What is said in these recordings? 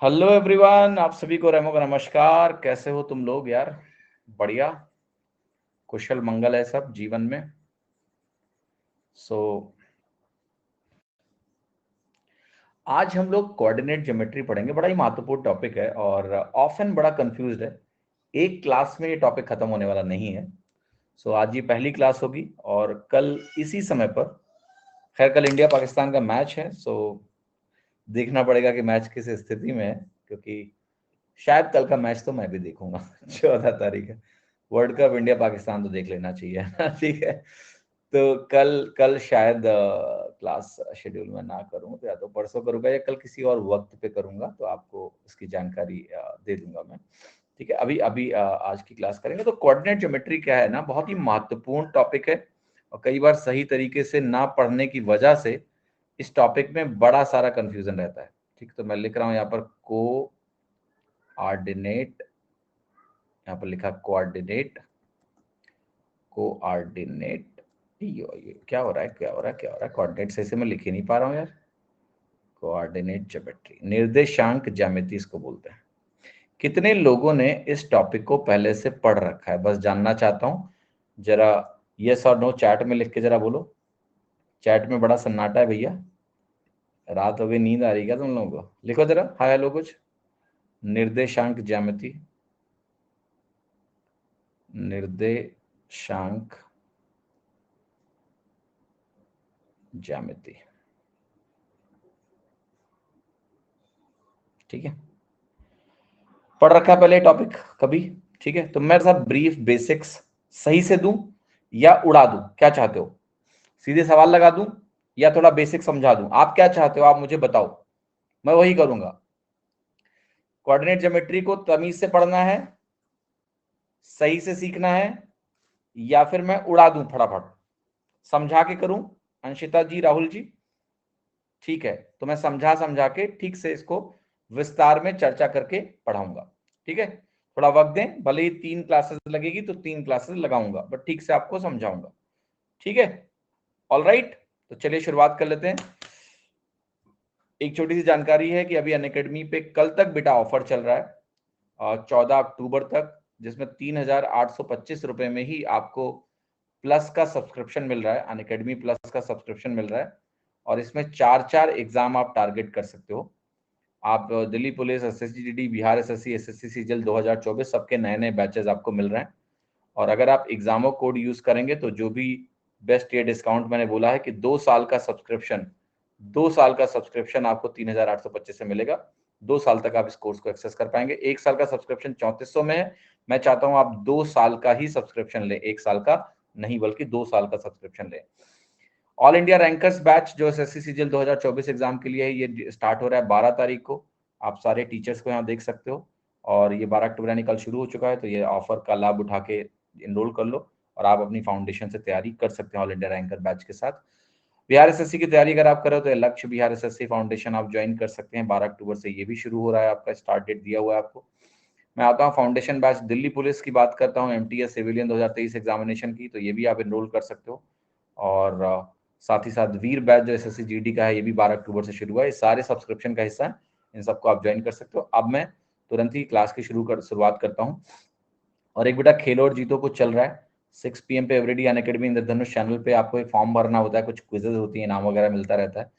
Hello everyone, आप सभी को रेमो का नमस्कार। कैसे हो तुम लोग यार? बढ़िया, कुशल मंगल है सब जीवन में। सो आज हम लोग कोऑर्डिनेट ज्योमेट्री पढ़ेंगे। बड़ा ही महत्वपूर्ण टॉपिक है और ऑफन बड़ा कंफ्यूज्ड है। एक क्लास में ये टॉपिक खत्म होने वाला नहीं है। सो आज ये पहली क्लास होगी और कल इसी समय पर, खैर कल इंडिया पाकिस्तान का मैच है। सो देखना पड़ेगा कि मैच किस स्थिति में है, क्योंकि शायद कल का मैच तो मैं भी देखूंगा 14 तारीख है। वर्ल्ड कप इंडिया पाकिस्तान तो देख लेना चाहिए ठीक है। तो कल कल शायद क्लास शेड्यूल में ना करूं, तो या तो परसों करूंगा या कल किसी और वक्त पे करूंगा, तो आपको इसकी जानकारी दे दूंगा मैं। ठीक है, अभी अभी आज की क्लास करेंगे। तो कोऑर्डिनेट ज्योमेट्री क्या है ना, बहुत ही महत्वपूर्ण टॉपिक है और कई बार सही तरीके से ना पढ़ने की वजह से इस टॉपिक में बड़ा सारा कंफ्यूजन रहता है। ठीक, तो मैं लिख रहा हूं यहाँ पर कोऑर्डिनेट, यहाँ पर लिखा कोऑर्डिनेट। कोऑर्डिनेट, ये क्या हो रहा है, क्या हो रहा है, क्या हो रहा है? कोऑर्डिनेट सही से मैं लिख ही नहीं पा रहा हूँ यार। कोऑर्डिनेट ज्योमेट्री, निर्देशांक ज्यामिति इसको बोलते हैं। कितने लोगों ने इस टॉपिक को पहले से पढ़ रखा है, बस जानना चाहता हूँ। जरा यस और नो चैट में लिख के जरा बोलो। चैट में बड़ा सन्नाटा है भैया। रात हो गई, नींद आ रही है क्या तुम लोगों को? लिखो जरा हाय हेलो कुछ। निर्देशांक ज्यामिति, निर्देशांक ज्यामिति। ठीक है, पढ़ रखा है पहले टॉपिक कभी? ठीक है, तो मैं साथ ब्रीफ बेसिक्स सही से दूं या उड़ा दूं, क्या चाहते हो? सीधे सवाल लगा दूं या थोड़ा बेसिक समझा दूं? आप क्या चाहते हो, आप मुझे बताओ, मैं वही करूंगा। कोऑर्डिनेट ज्योमेट्री को तमीज से पढ़ना है, सही से सीखना है, या फिर मैं उड़ा दूं फटाफट, समझा के करूं? अंशिता जी, राहुल जी, ठीक है, तो मैं समझा समझा के ठीक से इसको विस्तार में चर्चा करके पढ़ाऊंगा। ठीक है, थोड़ा वक्त दें, भले ही 3 क्लासेस लगेगी तो 3 क्लासेस लगाऊंगा, बट ठीक से आपको समझाऊंगा। ठीक है, ऑल राइट। तो चलिए शुरुआत कर लेते हैं। एक छोटी सी जानकारी है कि अभी अनअकैडमी पे कल तक बेटा ऑफर चल रहा है 14 अक्टूबर तक, जिसमें 3,825 रुपए में ही आपको प्लस का सब्सक्रिप्शन मिल रहा है। अनअकैडमी प्लस का सब्सक्रिप्शन मिल रहा है और इसमें 4 एग्जाम आप टारगेट कर सकते हो। आप Delhi police, SSC, Bihar SSC, SSC CGL 2024 सबके नए नए बैचेस आपको मिल रहे हैं। और अगर आप एग्जामो कोड यूज करेंगे तो जो भी बेस्ट ये डिस्काउंट मैंने बोला है कि 2 साल का सब्सक्रिप्शन, 2 साल का सब्सक्रिप्शन आपको 3,825 से मिलेगा। 2 साल तक आप इस कोर्स को एक्सेस कर पाएंगे। 1 साल का सब्सक्रिप्शन 3400 में है। मैं चाहता हूं आप 2 साल का ही सब्सक्रिप्शन ले, 1 साल का नहीं बल्कि 2 साल का सब्सक्रिप्शन ले। ऑल इंडिया रैंकर्स बैच जो एसएससी सीजीएल 2024 एग्जाम के लिए है, ये स्टार्ट हो रहा है 12 तारीख को। आप सारे टीचर्स को यहाँ देख सकते हो और ये 12 अक्टूबर यानी कल शुरू हो चुका है, तो ये ऑफर का लाभ उठा के इनरोल कर लो और आप अपनी फाउंडेशन से तैयारी कर सकते हैं ऑल इंडिया रैंकर बैच के साथ। बिहार एसएससी की तैयारी अगर आप करो तो लक्ष्य बिहार एसएससी फाउंडेशन आप ज्वाइन कर सकते हैं। 12 अक्टूबर से ये भी शुरू हो रहा है, आपका स्टार्ट डेट दिया हुआ है आपको। मैं आता हूँ फाउंडेशन बैच दिल्ली पुलिस की बात करता हूँ, एमटीएस सिविलियन 2023 एग्जामिनेशन की, तो ये भी आप इनरोल कर सकते हो। और साथ ही साथ वीर बैच जो एसएससी जीडी का है, ये भी 12 अक्टूबर से शुरू हुआ है। ये सारे सब्सक्रिप्शन का हिस्सा है, इन सबको आप ज्वाइन कर सकते हो। अब मैं तुरंत ही क्लास की शुरुआत करता हूँ। और एक बेटा खेलो और जीतो कुछ चल रहा है 6 PM पे एवरीडे अनअकैडमी इंद्रधनुष चैनल पे। आपको एक फॉर्म भरना होता है, कुछ क्विजेज होती है, इनाम वगैरह मिलता रहता है।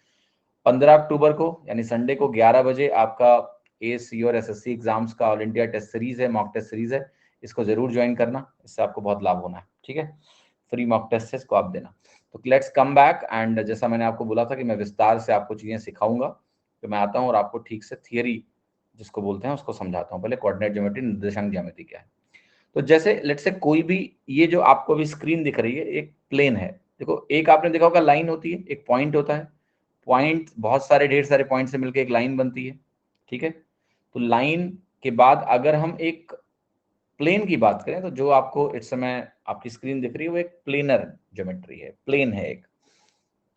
15 अक्टूबर को यानी संडे को 11 बजे आपका एएससी और एसएससी एग्जाम्स का ऑल इंडिया टेस्ट सीरीज है, मॉक टेस्ट सीरीज है। इसको जरूर ज्वाइन करना, इससे आपको बहुत लाभ होना है। ठीक है, फ्री मॉक टेस्ट है, इसको आप देना। तो लेट्स कम बैक एंड जैसा मैंने आपको बोला था कि मैं विस्तार से आपको चीजें सिखाऊंगा, तो मैं आता हूँ और आपको ठीक से थियरी जिसको बोलते हैं उसको समझाता हूँ। पहले कोऑर्डिनेट ज्योमेट्री, निर्देशांक ज्यामिति क्या है। तो जैसे लेट्स से कोई भी, ये जो आपको भी स्क्रीन दिख रही है एक प्लेन है। देखो, एक आपने देखा होगा लाइन होती है, एक पॉइंट होता है। पॉइंट बहुत सारे ढेर सारे पॉइंट से मिलकर एक लाइन बनती है। ठीक है, तो लाइन के बाद अगर हम एक प्लेन की बात करें तो जो आपको इस समय आपकी स्क्रीन दिख रही है वो एक प्लेनर ज्योमेट्री है, प्लेन है, एक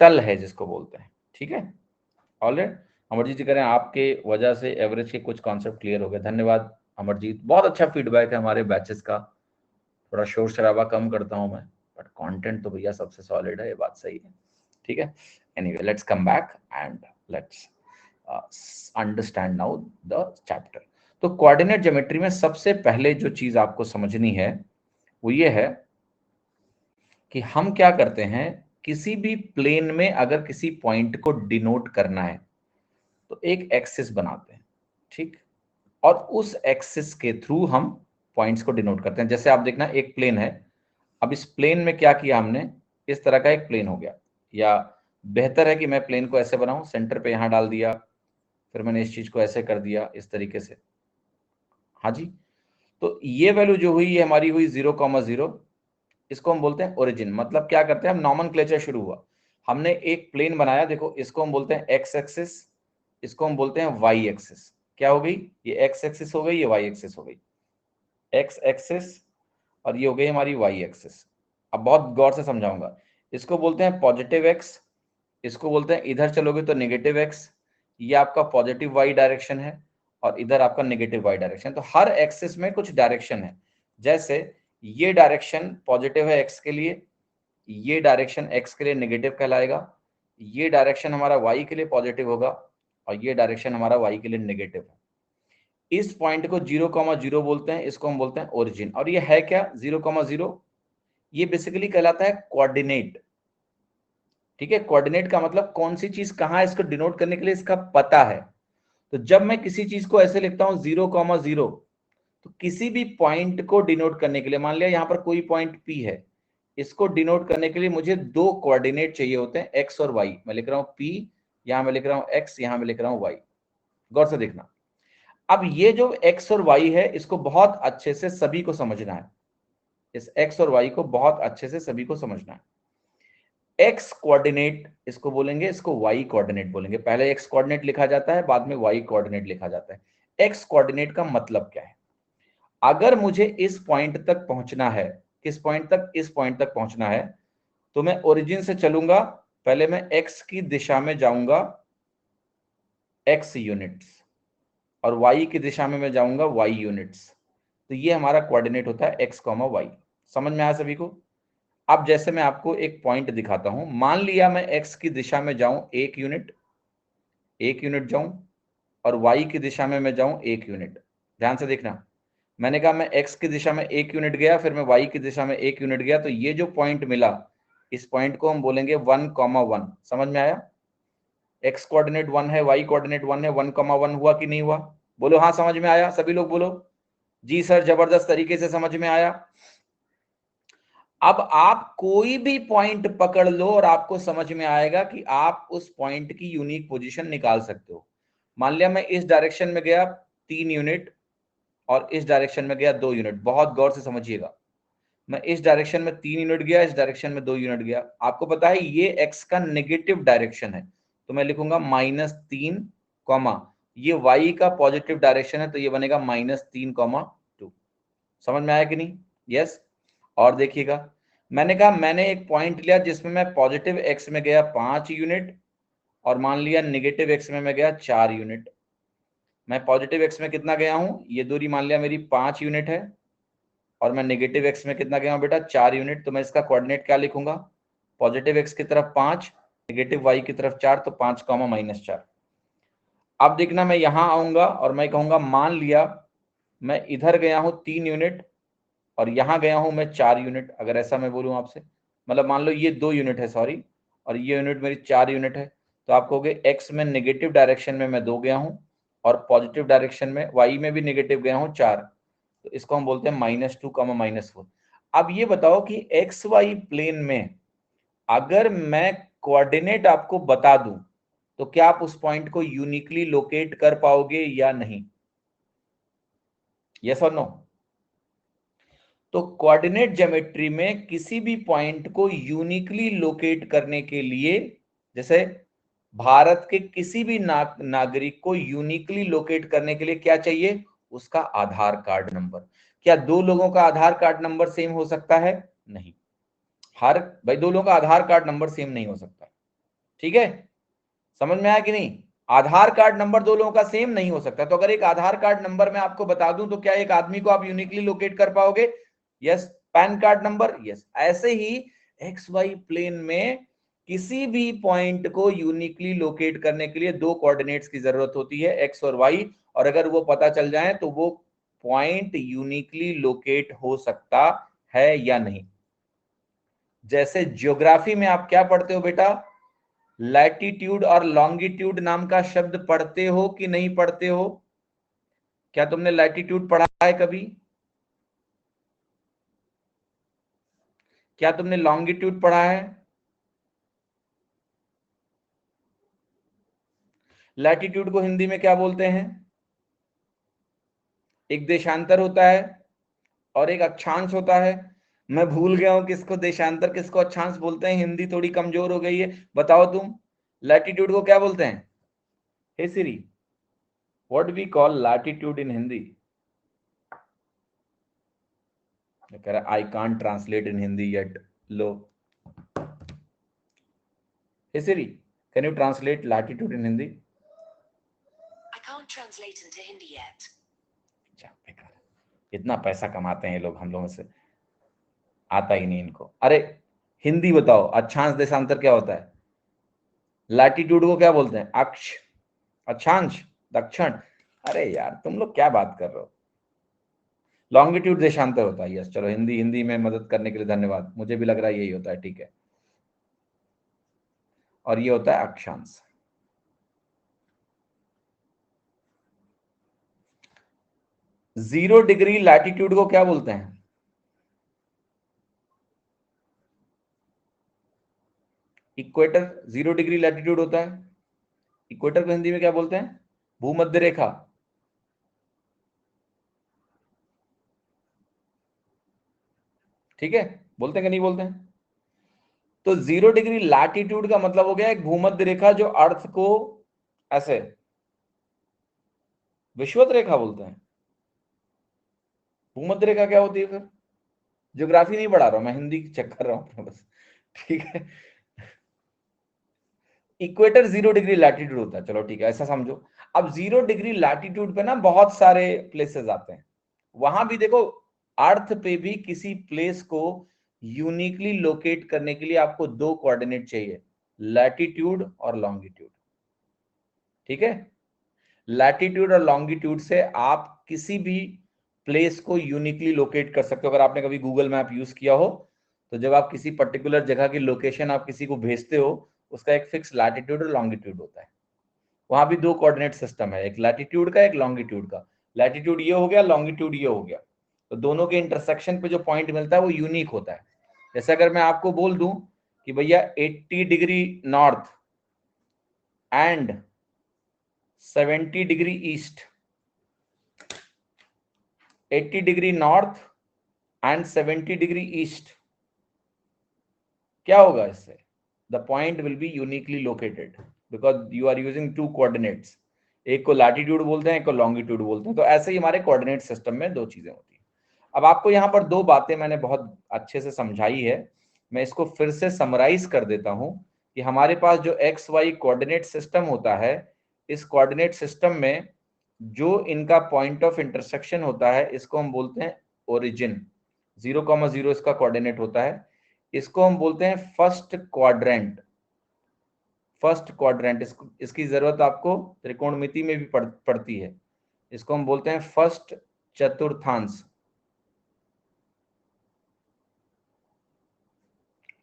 तल है जिसको बोलते हैं। ठीक है, ऑलराइट। अमरजीत जी करें, आपके वजह से एवरेज के कुछ कॉन्सेप्ट क्लियर हो गए, धन्यवाद अमरजीत। बहुत अच्छा फीडबैक है हमारे बैचेस का। थोड़ा शोर शराबा कम करता हूं मैं, बट कंटेंट तो भैया सबसे सॉलिड है, ये बात सही है। ठीक है, anyway let's come back and let's understand now the chapter. तो कोऑर्डिनेट ज्योमेट्री में सबसे पहले जो चीज आपको समझनी है वो ये है कि हम क्या करते हैं, किसी भी प्लेन में अगर किसी पॉइंट को डिनोट करना है तो एक एक्सिस बनाते हैं, ठीक, और उस एक्सिस के थ्रू हम पॉइंट्स को डिनोट करते हैं। जैसे आप देखना एक प्लेन है, अब इस प्लेन में क्या किया हमने, इस तरह का एक प्लेन हो गया, या बेहतर है कि मैं प्लेन को ऐसे बनाऊं, सेंटर पे यहां डाल दिया, फिर मैंने इस चीज को ऐसे कर दिया इस तरीके से, हाँ जी। तो ये वैल्यू जो हुई ये हमारी हुई 0,0, इसको हम बोलते हैं ओरिजिन। मतलब क्या करते हैं हम, नॉमेनक्लेचर शुरू हुआ, हमने एक प्लेन बनाया, देखो इसको हम बोलते हैं एक्स एक्सिस, इसको हम बोलते हैं वाई एक्सिस। क्या हो गई, ये एक्स एक्सिस हो गई, ये वाई एक्सिस हो गई, एक्स एक्सिस और ये हो गई हमारी वाई एक्सिस। अब बहुत गौर से समझाऊंगा, इसको बोलते हैं पॉजिटिव एक्स, इसको बोलते हैं, इधर चलोगे तो नेगेटिव एक्स, ये आपका पॉजिटिव वाई डायरेक्शन है और इधर आपका नेगेटिव वाई डायरेक्शन। तो हर एक्सिस में कुछ डायरेक्शन है, जैसे ये डायरेक्शन पॉजिटिव है एक्स के लिए, ये डायरेक्शन एक्स के लिए नेगेटिव कहलाएगा, ये डायरेक्शन हमारा वाई के लिए पॉजिटिव होगा और ये डायरेक्शन हमारा वाई के लिए नेगेटिव है। इस पॉइंट को 0,0 बोलते हैं, इसको हम बोलते हैं ओरिजिन। और ये है क्या 0,0, ये बेसिकली कहलाता है कोऑर्डिनेट, ठीक है। कोऑर्डिनेट का मतलब कौन सी चीज कहां है, इसको डिनोट करने के लिए इसका पता है। तो जब मैं किसी चीज को ऐसे लिखता हूं 0,0, तो किसी भी पॉइंट को डिनोट करने के लिए, मान लिया यहां पर कोई पॉइंट P है, इसको डिनोट करने के लिए मुझे दो कोऑर्डिनेट चाहिए होते हैं, एक्स और वाई। मैं लिख रहा हूं P, यहां मैं लिख रहा हूं एक्स, यहां मैं लिख रहा हूं वाई, गौर से देखना। अब ये जो एक्स और वाई है इसको बहुत अच्छे से सभी को समझना है, इस एक्स और वाई को बहुत अच्छे से सभी को समझना है। एक्स कोऑर्डिनेट इसको बोलेंगे, इसको वाई कोऑर्डिनेट बोलेंगे। पहले एक्स कोऑर्डिनेट लिखा जाता है, बाद में वाई कोऑर्डिनेट लिखा जाता है। एक्स कोऑर्डिनेट का मतलब क्या है, अगर मुझे इस पॉइंट तक पहुंचना है, किस पॉइंट तक, इस पॉइंट तक पहुंचना है, तो मैं ओरिजिन से चलूंगा, पहले मैं एक्स की दिशा में जाऊंगा एक्स यूनिट्स, और वाई की दिशा में मैं जाऊंगा वाई यूनिट्स। तो ये हमारा कोऑर्डिनेट होता है एक्स कॉमा वाई। समझ में आया सभी को। अब जैसे मैं आपको एक पॉइंट दिखाता हूं, मान लिया मैं एक्स की दिशा में जाऊं 1 यूनिट, 1 यूनिट जाऊं, और वाई की दिशा में मैं जाऊं 1 यूनिट। ध्यान से देखना, मैंने कहा मैं एक्स की दिशा में 1 यूनिट गया, फिर मैं वाई की दिशा में 1 यूनिट गया, तो ये जो पॉइंट मिला, इस पॉइंट को हम बोलेंगे 1,1। समझ में आया, एक्स कोऑर्डिनेट 1 है, वाई कोऑर्डिनेट 1 है, 1,1 हुआ कि नहीं हुआ, बोलो हाँ समझ में आया, सभी लोग बोलो जी सर, जबरदस्त तरीके से समझ में आया। अब आप कोई भी पॉइंट पकड़ लो और आपको समझ में आएगा कि आप उस पॉइंट की यूनिक पोजीशन निकाल सकते हो। मान लिया मैं इस डायरेक्शन में गया 3 यूनिट और इस डायरेक्शन में गया 2 यूनिट, बहुत गौर से समझिएगा। मैं इस डायरेक्शन में 3 यूनिट गया, इस डायरेक्शन में 2 यूनिट गया। आपको पता है ये एक्स का नेगेटिव डायरेक्शन है, तो मैं लिखूंगा -3, ये वाई का पॉजिटिव डायरेक्शन है, तो ये बनेगा -3,2। समझ में आया कि नहीं, यस। और देखिएगा, मैंने कहा मैंने एक पॉइंट लिया जिसमें मैं पॉजिटिव एक्स में गया 5 यूनिट और मान लिया नेगेटिव एक्स में मैं गया 4 यूनिट। मैं पॉजिटिव एक्स में कितना गया हूं, ये दूरी मान लिया मेरी 5 यूनिट है, और मैं नेगेटिव एक्स में कितना गया हूं बेटा, 4 यूनिट। तो मैं इसका कोऑर्डिनेट क्या लिखूंगा, पॉजिटिव एक्स की तरफ 5, नेगेटिव वाई की तरफ 4, तो 5, -4। अब देखना, मैं यहां आऊंगा और मैं कहूंगा मान लिया मैं इधर गया हूं 3 यूनिट और यहां गया हूं मैं 4 यूनिट। अगर ऐसा मैं बोलूं आपसे, मतलब मान लो ये 2 यूनिट है, सॉरी, और ये यूनिट मेरी 4 यूनिट है, तो आप कहोगे एक्स में नेगेटिव डायरेक्शन में मैं 2 गया हूं और पॉजिटिव डायरेक्शन में वाई में भी नेगेटिव गया हूं 4, तो इसको हम बोलते हैं -2, -4। अब ये बताओ कि एक्स वाई प्लेन में अगर मैं कोऑर्डिनेट आपको बता दूं तो क्या आप उस पॉइंट को यूनिकली लोकेट कर पाओगे या नहीं, यस और नो। तो कोऑर्डिनेट ज्योमेट्री में किसी भी पॉइंट को यूनिकली लोकेट करने के लिए, जैसे भारत के किसी भी नागरिक को यूनिकली लोकेट करने के लिए क्या चाहिए, उसका आधार कार्ड नंबर। क्या दो लोगों का आधार कार्ड नंबर सेम हो सकता है, नहीं। हर भाई दो लोगों का आधार कार्ड नंबर सेम नहीं हो सकता, ठीक है। समझ में आया कि नहीं, आधार कार्ड नंबर दो लोगों का सेम नहीं हो सकता। तो अगर एक आधार कार्ड नंबर मैं आपको बता दूं तो क्या एक आदमी को आप यूनिकली लोकेट कर पाओगे, yes. Pan card number, yes. ऐसे ही एक्स वाई प्लेन में किसी भी पॉइंट को यूनिकली लोकेट करने के लिए दो कोऑर्डिनेट्स की जरूरत होती है, एक्स और वाई, और अगर वो पता चल जाए तो वो पॉइंट यूनिकली लोकेट हो सकता है या नहीं। जैसे ज्योग्राफी में आप क्या पढ़ते हो बेटा, लैटिट्यूड और लॉन्गिट्यूड नाम का शब्द पढ़ते हो कि नहीं पढ़ते हो? क्या तुमने लैटिट्यूड पढ़ा है कभी? क्या तुमने लॉन्गिट्यूड पढ़ा है? लैटिट्यूड को हिंदी में क्या बोलते हैं? एक देशांतर होता है और एक अक्षांश होता है। मैं भूल गया हूं किसको देशांतर किसको अक्षांश बोलते हैं, हिंदी थोड़ी कमजोर हो गई है, बताओ तुम। लैटिट्यूड को क्या बोलते हैं? Hey Siri, what we call latitude in Hindi? कह रहा I can't translate in Hindi yet. लो, hey Siri, can you translate latitude in Hindi? I can't translate into Hindi yet. इतना पैसा कमाते हैं ये लोग हम लोगों से, आता ही नहीं इनको। अरे हिंदी बताओ, अक्षांश देशांतर क्या होता है? लैटिट्यूड को क्या बोलते हैं? अक्ष, अक्षांश, दक्षिण। अरे यार तुम लोग क्या बात कर रहे हो? लॉन्गिट्यूड देशांतर होता है। यस, चलो हिंदी हिंदी में मदद करने के लिए धन्यवाद, मुझे भी लग रहा है यही होता है, ठीक है। और ये होता है अक्षांश। जीरो डिग्री लैटिट्यूड को क्या बोलते हैं? इक्वेटर 0 डिग्री लैटिट्यूड होता है। इक्वेटर को हिंदी में क्या बोलते हैं? भूमध्य रेखा। ठीक है, बोलते हैं कि नहीं बोलते हैं? तो 0 डिग्री लैटिट्यूड का मतलब हो गया एक भूमध्य रेखा जो अर्थ को ऐसे, विषुवत रेखा बोलते हैं। भूमध्य रेखा क्या होती है फिर? ज्योग्राफी नहीं पढ़ा रहा हूं मैं, हिंदी चेक कर रहा हूं बस, ठीक है। इक्वेटर 0 डिग्री लैटिट्यूड होता है, चलो ठीक है, ऐसा समझो। अब 0 डिग्री लैटिट्यूड पे ना बहुत सारे प्लेसेस आते हैं, वहां भी देखो अर्थ पे भी किसी प्लेस को यूनिकली लोकेट करने के लिए आपको दो कोऑर्डिनेट चाहिए, लैटिट्यूड और लॉन्गिट्यूड। ठीक है, लैटिट्यूड और लॉन्गिट्यूड से आप किसी भी प्लेस को यूनिकली लोकेट कर सकते हो। अगर आपने कभी गूगल मैप यूज किया हो तो जब आप किसी पर्टिकुलर जगह की लोकेशन आप किसी को भेजते हो, उसका एक फिक्स लैटिट्यूड और लॉन्गिट्यूड होता है। वहां भी दो कोऑर्डिनेट सिस्टम है, एक लैटिट्यूड का एक लॉन्गिट्यूड का। लैटिट्यूड ये हो गया, लॉन्गिट्यूड ये हो गया, तो दोनों के इंटरसेक्शन पे जो पॉइंट मिलता है वो यूनिक होता है। जैसे अगर मैं आपको बोल दूं कि भैया 80 degree north and 70 degree east, 80 degree north and 70 degree east, क्या होगा इससे? The point will be uniquely located because you are using two coordinates. एक को लैटिट्यूड बोलते हैं, एक को लॉन्गिट्यूड बोलते हैं। तो ऐसे ही हमारे कोऑर्डिनेट सिस्टम में दो चीजें होती हैं। अब आपको यहाँ पर दो बातें मैंने बहुत अच्छे से समझाई है, मैं इसको फिर से समराइज कर देता हूं कि हमारे पास जो एक्स वाई कोऑर्डिनेट सिस्टम होता है, इस कोऑर्डिनेट सिस्टम में जो इनका पॉइंट ऑफ इंटरसेक्शन होता है इसको हम बोलते हैं ओरिजिन। 0,0 इसका कोऑर्डिनेट होता है, इसको हम बोलते हैं फर्स्ट क्वाड्रेंट। फर्स्ट क्वाड्रेंट, इसकी जरूरत आपको त्रिकोणमिति में भी पड़ती है। इसको हम बोलते हैं फर्स्ट चतुर्थांश।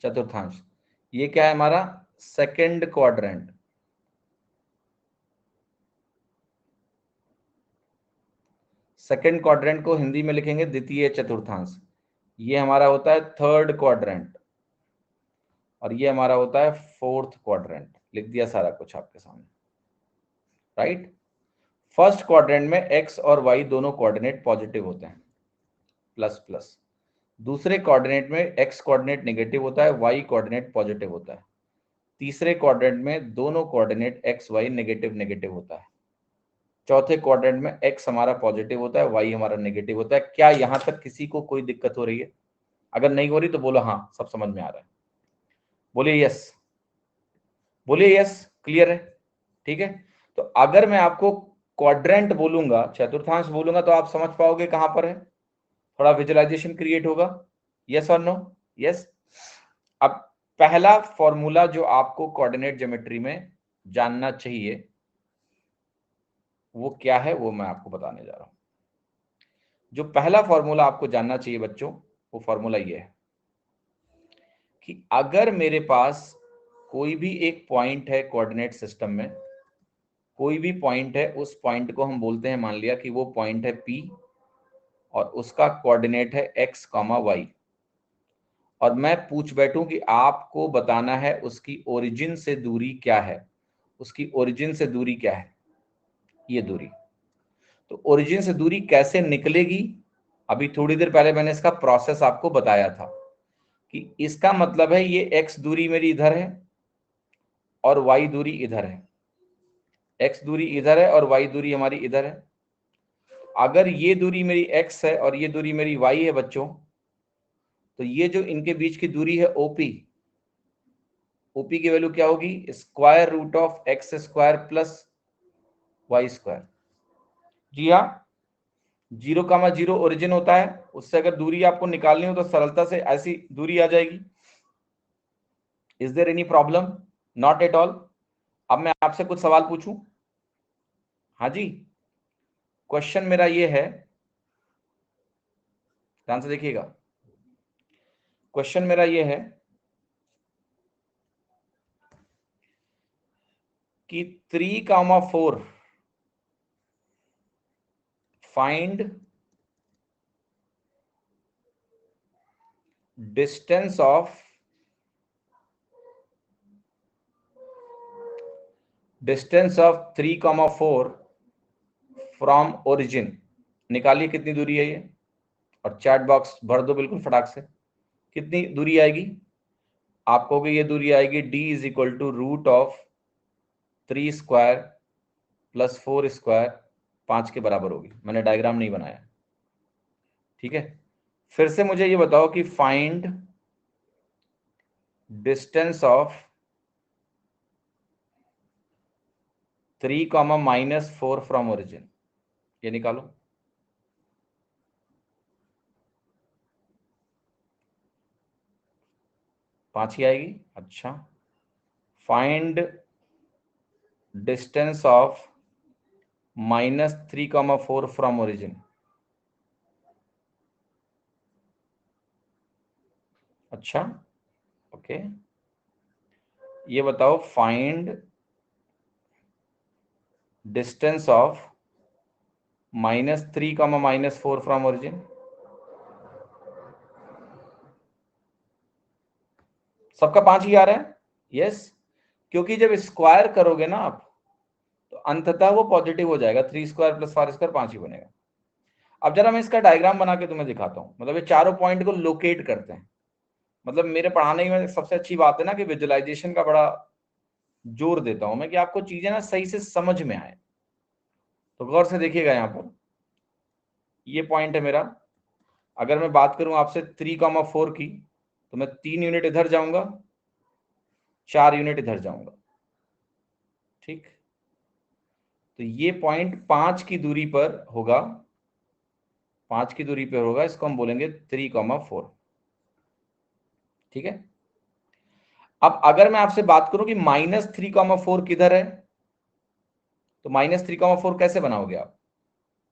चतुर्थांश ये क्या है हमारा? Second quadrant. सेकंड क्वाड्रेंट को हिंदी में लिखेंगे द्वितीय चतुर्थांश। ये हमारा होता है थर्ड क्वाड्रेंट, और ये हमारा होता है फोर्थ क्वाड्रेंट। लिख दिया सारा कुछ आपके सामने, राइट। फर्स्ट क्वाड्रेंट में एक्स और वाई दोनों कोऑर्डिनेट पॉजिटिव होते हैं, प्लस प्लस। दूसरे कोऑर्डिनेट में एक्स कोऑर्डिनेट नेगेटिव होता है, वाई कोऑर्डिनेट पॉजिटिव होता है। तीसरे क्वाड्रेंट में दोनों coordinate X Y negative negative होता है। चौथे क्वाड्रेंट में एक्स हमारा पॉजिटिव होता है, वाई हमारा नेगेटिव होता है। क्या यहां तक किसी को कोई दिक्कत हो रही है? अगर नहीं हो रही तो बोलो हाँ, सब समझ में आ रहा है। बोलिए यस, बोलिए यस, क्लियर है, ठीक है। तो अगर मैं आपको क्वाड्रेंट बोलूंगा, चतुर्थांश बोलूंगा, तो आप समझ पाओगे कहां पर है, थोड़ा विजुअलाइजेशन क्रिएट होगा। यस और नो? यस। अब पहला फॉर्मूला जो आपको कोऑर्डिनेट ज्योमेट्री में जानना चाहिए वो क्या है, वो मैं आपको बताने जा रहा हूं। जो पहला फॉर्मूला आपको जानना चाहिए बच्चों, वो फॉर्मूला ये है कि अगर मेरे पास कोई भी एक पॉइंट है कोऑर्डिनेट सिस्टम में, कोई भी पॉइंट है, उस पॉइंट को हम बोलते हैं, मान लिया कि वो पॉइंट है P और उसका कोऑर्डिनेट है x, y, और मैं पूछ बैठूं कि आपको बताना है उसकी ओरिजिन से दूरी क्या है, उसकी ओरिजिन से दूरी क्या है, ये दूरी। तो ओरिजिन से दूरी कैसे निकलेगी, अभी थोड़ी देर पहले मैंने इसका प्रोसेस आपको बताया था कि इसका मतलब है ये x दूरी मेरी इधर है और y दूरी इधर है, x दूरी इधर है और y दूरी हमारी इधर है। अगर ये दूरी मेरी x है और ये दूरी मेरी y है बच्चों, तो ये जो इनके बीच की दूरी है OP, OP की वैल्यू क्या होगी, square root of x square plus y square. जी हाँ, 0,0 ओरिजिन होता है, उससे अगर दूरी आपको निकालनी हो तो सरलता से ऐसी दूरी आ जाएगी। Is there any problem? Not at all. अब मैं आपसे कुछ सवाल पूछूं? हाँ जी, क्वेश्चन मेरा ये है, ध्यान से देखिएगा। क्वेश्चन मेरा ये है कि 3,4 find distance of distance of 3,4 from origin. निकालिए कितनी दूरी है ये, और चैट बॉक्स भर दो बिल्कुल फटाक से। कितनी दूरी आएगी? आप कहोगे ये दूरी आएगी d is equal to root of 3 square plus 4 square, 5 के बराबर होगी। मैंने डायग्राम नहीं बनाया, ठीक है। फिर से मुझे ये बताओ कि find distance of 3,-4 from origin, ये निकालो। पांच ही आएगी, अच्छा। Find distance of -3,4 from origin, अच्छा ओके। ये बताओ find distance of -3,-4 from origin. सबका 5 ही आ रहा है? यस, क्योंकि जब स्क्वायर करोगे ना आप तो अंततः वो पॉजिटिव हो जाएगा, 3 स्क्वायर प्लस 4 स्क्वायर 5 ही बनेगा। अब जरा मैं इसका डायग्राम बना के तुम्हें दिखाता हूं। मतलब ये चारों पॉइंट को लोकेट करते हैं। मतलब मेरे पढ़ाने में सबसे अच्छी बात है ना कि विजुअलाइजेशन का बड़ा जोर देता हूं मैं, कि आपको चीजें ना सही से समझ में आए। तो गौर से देखिएगा, यहाँ पर ये पॉइंट है मेरा। अगर मैं बात करूं आपसे 3,4 की, तो मैं 3 यूनिट इधर जाऊंगा, 4 यूनिट इधर जाऊंगा, ठीक। तो ये पॉइंट 5 की दूरी पर होगा, 5 की दूरी पर होगा, इसको हम बोलेंगे 3,4, ठीक है। अब अगर मैं आपसे बात करूं कि -3,4 किधर है, तो -3,4 कैसे बनाओगे आप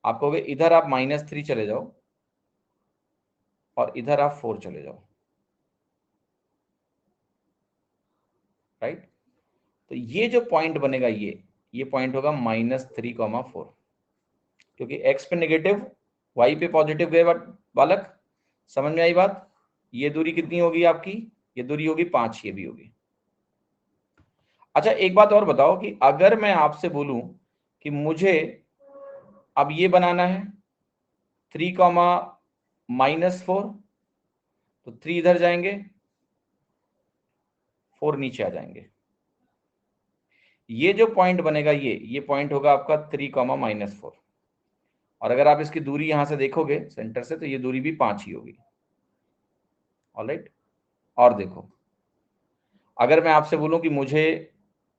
कहोगे इधर आप -3 चले जाओ और इधर आप 4 चले जाओ, राइट। तो ये जो पॉइंट बनेगा, ये पॉइंट होगा -3,4, क्योंकि x पे नेगेटिव, y पे पॉजिटिव गए बालक। समझ में आई बात? ये दूरी कितनी होगी आपकी? ये दूरी होगी 5, ये भी होगी। अच्छा, एक बात और बताओ कि अगर मैं आपसे बोलूं कि मुझे अब ये बनाना है 3,-4, तो 3 इधर जाएंगे, 4 नीचे आ जाएंगे। ये जो पॉइंट बनेगा, ये पॉइंट होगा आपका 3,-4, और अगर आप इसकी दूरी यहां से देखोगे सेंटर से, तो ये दूरी भी 5 ही होगी। ऑलराइट, और देखो, अगर मैं आपसे बोलूं कि मुझे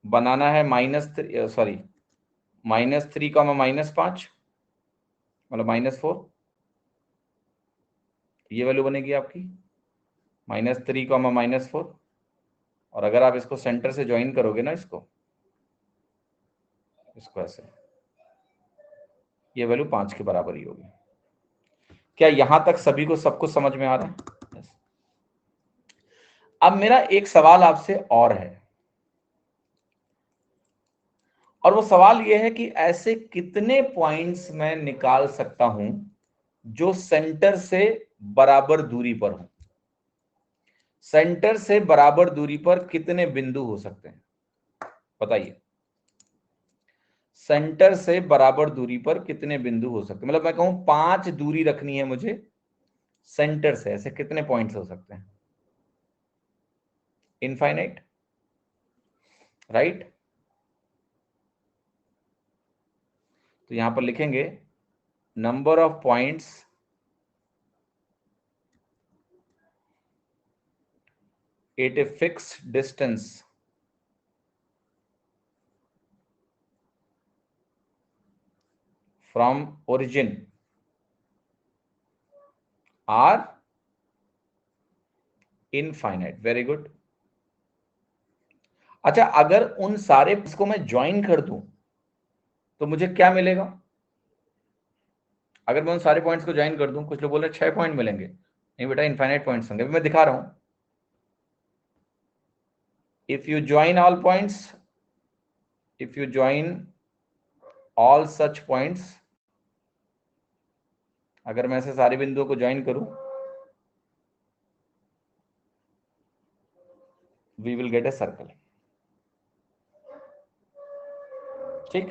बनाना है -3,-5, मतलब -4, ये वैल्यू बनेगी आपकी -3,-4, और अगर आप इसको सेंटर से ज्वाइन करोगे ना, इसको ऐसे, ये वैल्यू 5 के बराबर ही होगी। क्या यहां तक सभी को सब कुछ समझ में आ रहा है? yes. अब मेरा एक सवाल आपसे और है, और वो सवाल ये है कि ऐसे कितने पॉइंट्स मैं निकाल सकता हूं जो सेंटर से बराबर दूरी पर हो। सेंटर से बराबर दूरी पर कितने बिंदु हो सकते हैं, बताइए। सेंटर से बराबर दूरी पर कितने बिंदु हो सकते हैं, मतलब मैं कहूं 5 दूरी रखनी है मुझे सेंटर से, ऐसे कितने पॉइंट्स हो सकते हैं? Infinite, right? तो यहां पर लिखेंगे number of points at a fixed distance from origin are infinite. Very good. अच्छा, अगर उन सारे को मैं ज्वाइन कर दूं तो मुझे क्या मिलेगा? अगर मैं उन सारे पॉइंट्स को ज्वाइन कर दूं, कुछ लोग बोल रहे 6 पॉइंट मिलेंगे। नहीं बेटा, इनफाइनाइट पॉइंट्स होंगे, मैं दिखा रहा हूं। If you join all points, if you join all such points, अगर मैं ऐसे सारे बिंदुओं को ज्वाइन करूं, we will get a circle. ठीक,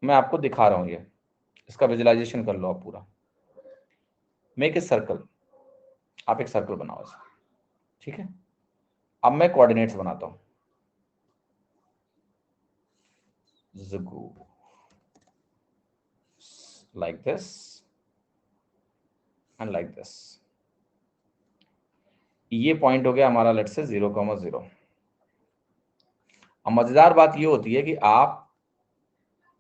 मैं आपको दिखा रहा हूं, ये इसका विजुअलाइजेशन कर लो आप पूरा। मेक ए सर्कल, आप एक सर्कल बनाओ ऐसा, ठीक है। अब मैं कोऑर्डिनेट्स बनाता हूं। Zugu, like this and like this। ये पॉइंट हो गया हमारा, लेट्स से 0,0। अब मजेदार बात ये होती है कि आप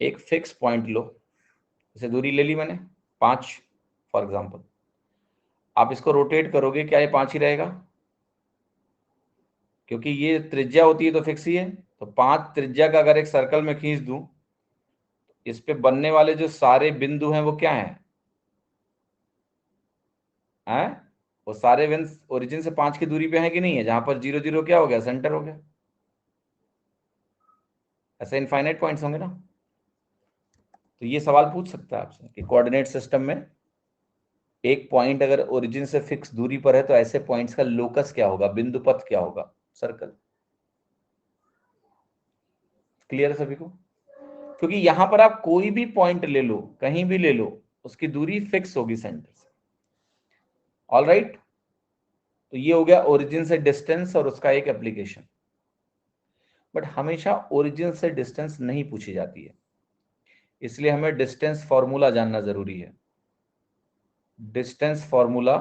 एक फिक्स पॉइंट लो, जैसे दूरी ले ली मैंने 5 फॉर एग्जांपल। आप इसको रोटेट करोगे, क्या ये 5 ही रहेगा? क्योंकि ये त्रिज्या होती है तो फिक्स ही है। तो 5 त्रिज्या का अगर एक सर्कल में खींच दूं, इस पे बनने वाले जो सारे बिंदु हैं वो क्या हैं? वो सारे बिंदु ओरिजिन से 5 की दूरी पे हैं कि नहीं है? जहां पर 0 0 क्या हो गया? सेंटर हो गया। ऐसे इनफाइनाइट पॉइंट्स होंगे ना। तो ये सवाल पूछ सकता है आपसे कि कोऑर्डिनेट सिस्टम में एक पॉइंट अगर ओरिजिन से फिक्स दूरी पर है तो ऐसे पॉइंट्स का लोकस क्या होगा, बिंदु पथ क्या होगा? सर्कल। क्लियर है सभी को? क्योंकि यहां पर आप कोई भी पॉइंट ले लो, कहीं भी ले लो, उसकी दूरी फिक्स होगी सेंटर से। ऑल राइट, तो ये हो गया ओरिजिन से डिस्टेंस और उसका एक एप्लीकेशन। बट हमेशा ओरिजिन से डिस्टेंस नहीं पूछी जाती है, इसलिए हमें डिस्टेंस फॉर्मूला जानना जरूरी है। डिस्टेंस फॉर्मूला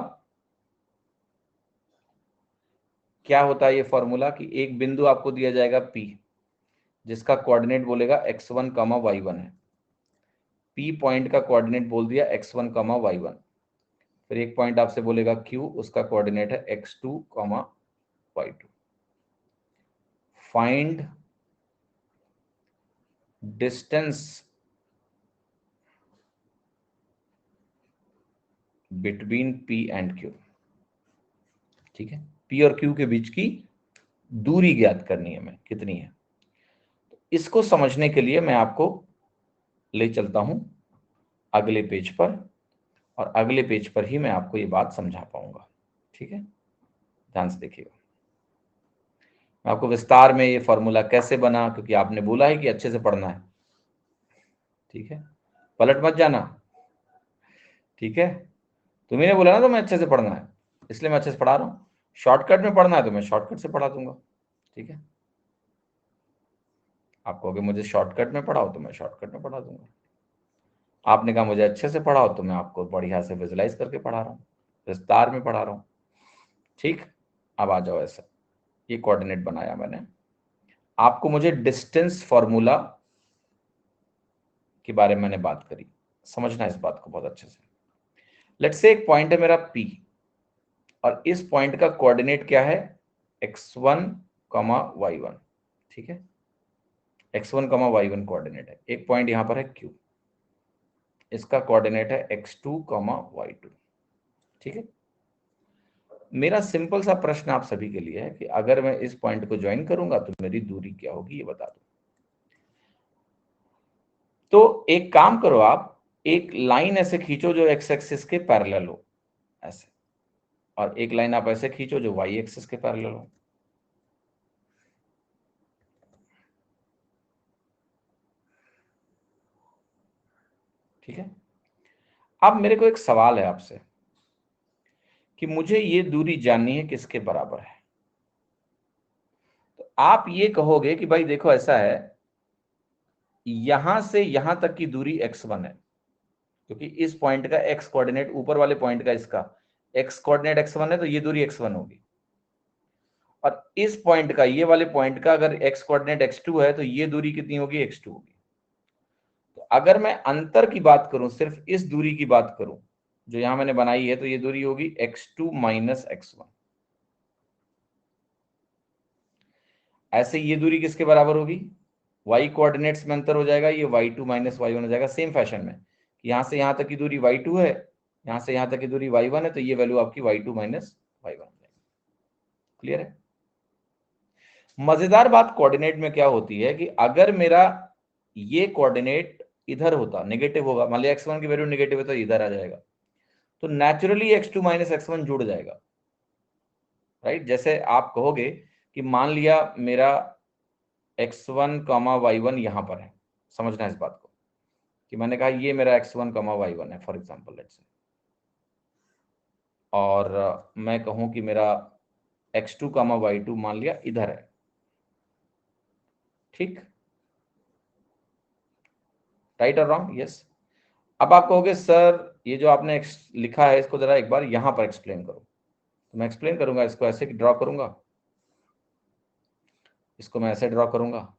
क्या होता है? ये फॉर्मूला कि एक बिंदु आपको दिया जाएगा P, जिसका कोऑर्डिनेट बोलेगा x1, y1 है। P पॉइंट का कोऑर्डिनेट बोल दिया x1, y1। फिर एक पॉइंट आपसे बोलेगा Q, उसका कोऑर्डिनेट है x2, y2। Find distance between P and Q। ठीक है, P और Q के बीच की दूरी ज्ञात करनी है, हमें कितनी है। इसको समझने के लिए मैं आपको ले चलता हूं अगले पेज पर, और अगले पेज पर ही मैं आपको ये बात समझा पाऊंगा। ठीक है, ध्यान से देखिएगा। मैं आपको विस्तार में ये फॉर्मूला कैसे बना, क्योंकि आपने बोला है कि अच्छे से पढ़ना है। ठीक है, पलट मत जाना। ठीक है, तुम्ही ने बोला ना तो मैं अच्छे से पढ़ना है, इसलिए मैं अच्छे से पढ़ा रहा हूँ। शॉर्टकट में पढ़ना है तो मैं शॉर्टकट से पढ़ा दूंगा। ठीक है, आप कहोगे मुझे शॉर्टकट में पढ़ाओ तो मैं शॉर्टकट में पढ़ा दूंगा। आपने कहा मुझे अच्छे से पढ़ाओ तो मैं आपको बढ़िया से विजुलाइज करके पढ़ा रहा हूँ, विस्तार में पढ़ा रहा हूँ। ठीक, अब आ जाओ ऐसा। ये कोऑर्डिनेट बनाया मैंने, आपको मुझे डिस्टेंस फॉर्मूला के बारे में मैंने बात करी, समझना इस बात को बहुत अच्छे से। लेट्स से एक पॉइंट है मेरा P, और इस पॉइंट का कोऑर्डिनेट क्या है? x1, y1, ठीक है, x1, y1 कोऑर्डिनेट है, एक पॉइंट यहां पर है q, इसका कोऑर्डिनेट है x2, y2, ठीक है। मेरा सिंपल सा प्रश्न आप सभी के लिए है कि अगर मैं इस पॉइंट को ज्वाइन करूंगा तो मेरी दूरी क्या होगी, ये बता दो। तो एक काम करो, आप एक लाइन ऐसे खींचो जो एक्स एक्सिस के पैरेलल हो, ऐसे, और एक लाइन आप ऐसे खींचो जो वाई एक्सिस के पैरेलल हो। ठीक है, अब मेरे को एक सवाल है आपसे कि मुझे ये दूरी जाननी है किसके बराबर है। तो आप ये कहोगे कि भाई देखो ऐसा है, यहां से यहां तक की दूरी x1 है, क्योंकि इस पॉइंट का x कोऑर्डिनेट, ऊपर वाले पॉइंट का इसका x कोऑर्डिनेट x1 है, तो ये दूरी x1 होगी। और इस पॉइंट का, ये वाले पॉइंट का अगर x कोऑर्डिनेट x2 है, तो ये दूरी कितनी होगी, x2 होगी। तो अगर मैं अंतर की बात करूं, सिर्फ इस दूरी की बात करूं जो यहां मैंने बनाई है, तो ये दूरी होगी x2 माइनस x1। ऐसे ये दूरी किसके बराबर होगी, y कोऑर्डिनेट्स में अंतर हो जाएगा, ये y2 माइनस y1 हो जाएगा। सेम फैशन में, यहां से यहां तक की दूरी y2 है, यहां से यहां तक की दूरी y1 है, तो ये वैल्यू आपकी y2 माइनस y1 हो जाएगी। क्लियर है। मजेदार बात कोऑर्डिनेट में क्या होती है कि अगर मेरा ये कोऑर्डिनेट इधर होता, नेगेटिव होगा, मान लिया x1 की वैल्यू नेगेटिव है तो इधर आ जाएगा, तो नेचुरली x2 माइनस x1 जुड़ जाएगा, राइट। जैसे आप कहोगे कि मान लिया मेरा x1, y1 यहां पर है, समझना इस बात को, कि मैंने कहा ये मेरा x1, y1 है फॉर एग्जांपल, लेट्स से, और मैं कहूं कि मेरा x2, y2 मान लिया इधर है, ठीक, राइट और रॉन्ग, यस। अब आप कहोगे सर ये जो आपने लिखा है इसको जरा एक बार यहां पर एक्सप्लेन करो। तो मैं एक्सप्लेन करूंगा, इसको ऐसे ड्रॉ करूंगा, इसको मैं ऐसे ड्रॉ करूंगा,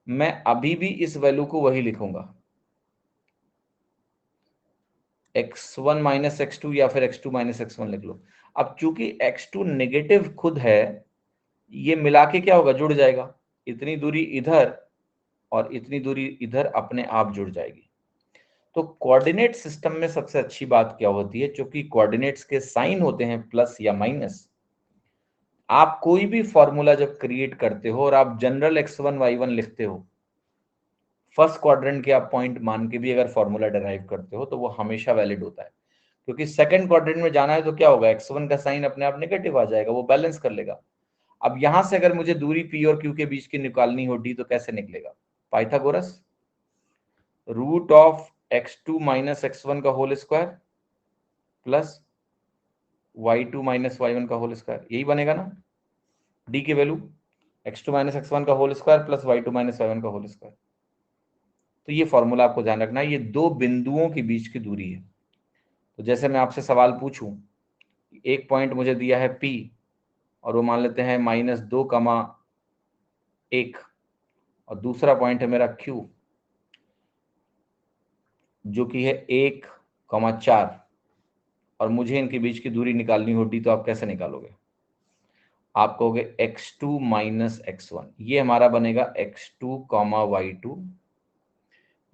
मैं अभी भी इस वैल्यू को वही लिखूंगा, x1 माइनस x2 या फिर x2 माइनस x1 लिख लो। अब चूंकि x2 नेगेटिव खुद है, ये मिला के क्या होगा, जुड़ जाएगा, इतनी दूरी इधर और इतनी दूरी इधर अपने आप जुड़ जाएगी। तो कोऑर्डिनेट सिस्टम में सबसे अच्छी बात क्या होती है, चूंकि कोऑर्डिनेट्स के साइन होते हैं प्लस या माइनस, आप कोई भी फॉर्मूला जब क्रिएट करते हो और आप जनरल x1 y1 लिखते हो, फर्स्ट क्वाड्रेंट के आप पॉइंट मान के भी अगर फॉर्मूला डिराइव करते हो तो वो हमेशा वैलिड होता है, क्योंकि सेकंड क्वाड्रेंट में जाना है तो क्या होगा, x1 का साइन अपने आप नेगेटिव आ जाएगा, वो बैलेंस कर लेगा। अब यहां से अगर मुझे दूरी p और q के बीच की निकालनी हो d, तो कैसे निकलेगा, Pythagoras, root of x2 minus x1 का whole square plus y2 minus y1 का होल स्क्वायर, यही बनेगा ना। d की वैल्यू x2 माइनस x1 का whole square plus y2 minus y1 का होल स्क्वायर। तो ये फॉर्मूला आपको ध्यान रखना है, ये दो बिंदुओं के बीच की दूरी है। तो जैसे मैं आपसे सवाल पूछूं, एक पॉइंट मुझे दिया है P और वो मान लेते हैं -2,1, और दूसरा पॉइंट है मेरा Q जो कि है 1,4, और मुझे इनके बीच की दूरी निकालनी होगी, तो आप कैसे निकालोगे, आप कहोगे x2 माइनस x1, ये हमारा बनेगा x2, y2,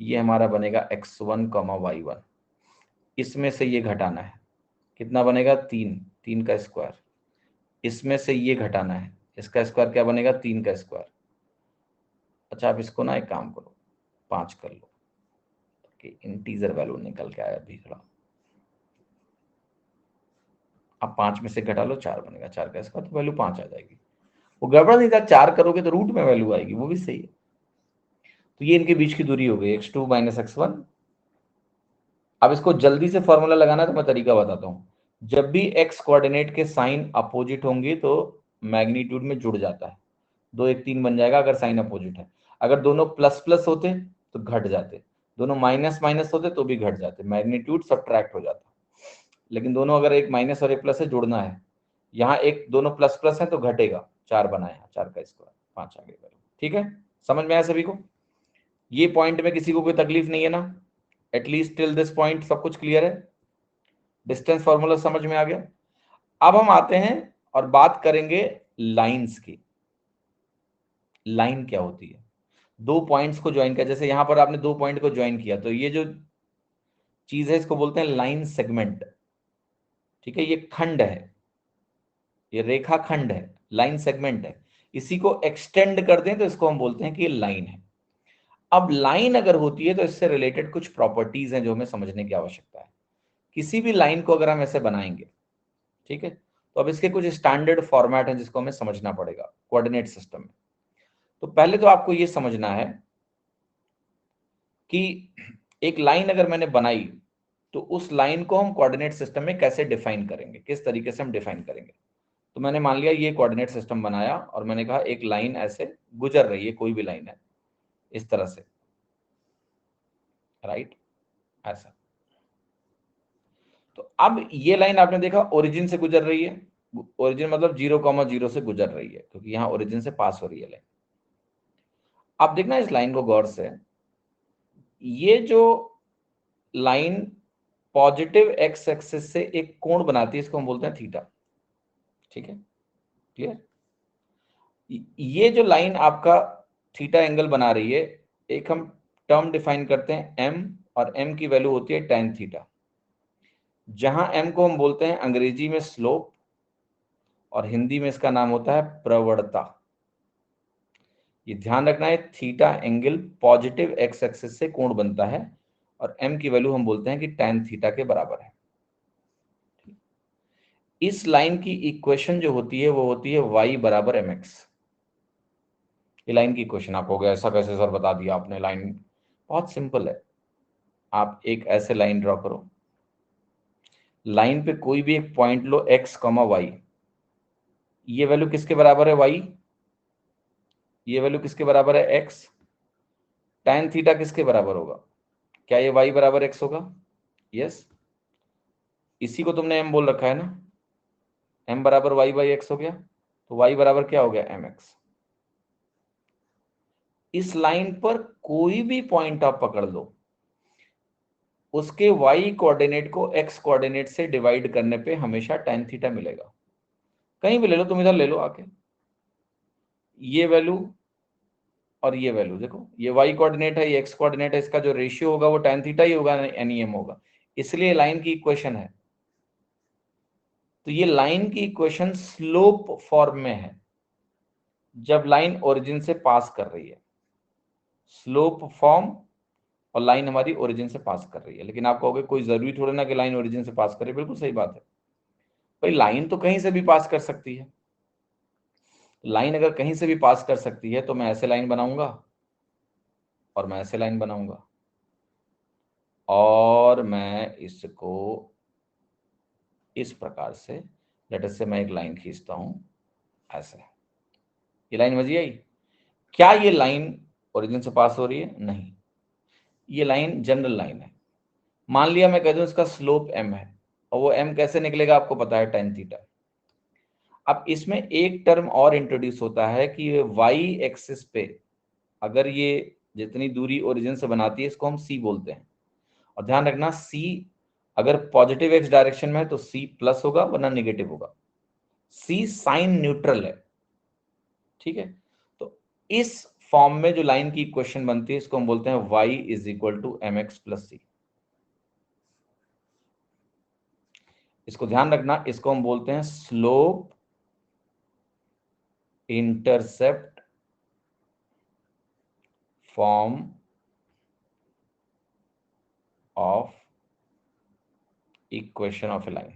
ये हमारा बनेगा x1, y1, इसमें से ये घटाना है, कितना बनेगा, 3 का स्क्वायर, इसमें से ये घटाना है, इसका स्क्वायर क्या बनेगा, 3 का स्क्वायर। अच्छा आप इसको ना एक काम करो, 5 कर लो, कि इंटीजर वैल्यू निकल के आया अभी थोड़ा, अब 5 में से घटा लो, 4 बनेगा, 4 का स्क्वायर, तो वैल्यू 5 आ जाएगी। वो गड़बड़ नहीं था, 4 करोगे तो रूट में वैल्यू आएगी, वो भी सही है। तो ये इनके बीच की दूरी हो गई x2 माइनस x1। अब इसको जल्दी से फॉर्मूला लगाना, तो मैं तरीका बताता हूँ। जब भी x कोऑर्डिनेट के साइन अपोजिट होंगे तो मैग्नीट्यूड में जुड़ जाता है, 2 1 3 बन जाएगा अगर साइन अपोजिट है। अगर दोनों प्लस प्लस होते तो घट जाते, दोनों माइनस माइनस होते तो भी घट जाते, मैग्नीट्यूड सब्ट्रैक्ट हो जाता। लेकिन दोनों अगर एक माइनस और एक प्लस है, जुड़ना है, यहाँ एक दोनों प्लस प्लस है तो घटेगा, 4 बनाया, 4 का स्क्वायर, 5 आ गया। ठीक है, समझ में आया सभी को, ये पॉइंट में किसी को कोई तकलीफ नहीं है ना, एटलीस्ट टिल दिस पॉइंट सब कुछ क्लियर है, डिस्टेंस फॉर्मूला समझ में आ गया। अब हम आते हैं और बात करेंगे लाइंस की। लाइन क्या होती है? दो पॉइंट्स को ज्वाइन किया, जैसे यहां पर आपने दो पॉइंट को ज्वाइन किया, तो ये जो चीज है इसको बोलते हैं लाइन सेगमेंट। ठीक है, ये खंड है, ये रेखा खंड है, लाइन सेगमेंट है। इसी को एक्सटेंड कर दें तो इसको हम बोलते हैं कि ये लाइन है। अब लाइन अगर होती है तो इससे रिलेटेड कुछ प्रॉपर्टीज हैं जो हमें समझने की आवश्यकता है। किसी भी लाइन को अगर हम ऐसे बनाएंगे, ठीक है, तो अब इसके कुछ स्टैंडर्ड फॉर्मेट हैं जिसको हमें समझना पड़ेगा कोऑर्डिनेट सिस्टम में। तो पहले तो आपको ये समझना है कि एक लाइन अगर मैंने बनाई तो उस लाइन को हम कोऑर्डिनेट सिस्टम में कैसे डिफाइन करेंगे, किस तरीके से हम डिफाइन करेंगे। तो मैंने मान लिया ये कोऑर्डिनेट सिस्टम बनाया और मैंने कहा एक लाइन ऐसे गुजर रही है, कोई भी लाइन है इस तरह से, राइट, ऐसा। तो अब ये लाइन आपने देखा ओरिजिन से गुजर रही है, ओरिजिन मतलब 0,0 से गुजर रही है क्योंकि यहां ओरिजिन से पास हो रही है लाइन। अब देखना इस लाइन को गौर से, ये जो लाइन पॉजिटिव एक्स एक्सिस से एक कोण बनाती है, इसको हम बोलते हैं थीटा। ठीक है, क्लियर? ये जो लाइन आपका थीटा एंगल बना रही है, एक हम टर्म डिफाइन करते हैं एम, और एम की वैल्यू होती है tan थीटा, जहां एम को हम बोलते हैं अंग्रेजी में स्लोप और हिंदी में इसका नाम होता है प्रवणता। ये ध्यान रखना है, theta angle positive x axis से कोण बनता है और एम की वैल्यू हम बोलते हैं कि tan थीटा के बराबर है। इस लाइन की इक्वेशन जो होती है वो होती है y बराबर mx। ये लाइन की इक्वेशन आप हो गया, ऐसा कैसे सर बता दिया आपने? लाइन बहुत सिंपल है, आप एक ऐसे लाइन ड्रॉ करो, लाइन पे कोई भी एक पॉइंट लो x, y, ये वैल्यू किसके बराबर है? y। ये वैल्यू किसके बराबर है? x। tan थीटा किसके बराबर होगा? क्या ये y बराबर x होगा? यस, इसी को तुमने m बोल रखा है ना, m बराबर y बाई x हो गया, तो y बराबर क्या हो गया? mx। इस लाइन पर कोई भी पॉइंट आप पकड़ लो, उसके y कोऑर्डिनेट को x कोऑर्डिनेट से डिवाइड करने पे हमेशा tan थीटा मिलेगा। कहीं भी ले लो, तुम इधर ले लो आके, ये वैल्यू और ये वैल्यू देखो, ये y कोऑर्डिनेट है, ये x कोऑर्डिनेट है, इसका जो रेशियो होगा वो tan थीटा ही होगा, NEM होगा, इसलिए लाइन की इक्वेशन है। तो ये लाइन की इक्वेशन स्लोप फॉर्म में है जब लाइन ओरिजिन से पास कर रही है, स्लोप फॉर्म, और लाइन हमारी ओरिजिन से पास कर रही है। लेकिन आप कहोगे कोई जरूरी थोड़ा ना कि लाइन ओरिजिन से पास करे, बिल्कुल सही बात है भाई, लाइन तो कहीं से भी पास कर सकती है। लाइन अगर कहीं से भी पास कर सकती है तो मैं ऐसे लाइन बनाऊंगा और मैं ऐसे लाइन बनाऊंगा और मैं इसको इस प्रकार से, लेट अस से मैं एक लाइन खींचता हूं ऐसे, ये लाइन समझी आई? क्या ये लाइन ओरिजिन से पास हो रही है? नहीं, ये लाइन जनरल लाइन है। मान लिया मैं कह दूं इसका स्लोप m है, और वो m कैसे निकलेगा आपको पता है, tan थीटा। अब इसमें एक टर्म और इंट्रोड्यूस होता है कि y एक्सिस पे अगर ये जितनी दूरी ओरिजिन से बनाती है इसको हम c बोलते हैं। और ध्यान रखना, c अगर पॉजिटिव x डायरेक्शन में है तो c प्लस होगा वरना नेगेटिव होगा, c साइन न्यूट्रल है। ठीक है, तो इस फॉर्म में जो लाइन की इक्वेशन बनती है इसको हम बोलते हैं y is equal to mx plus c। इसको ध्यान रखना, इसको हम बोलते हैं slope intercept form of equation of a line.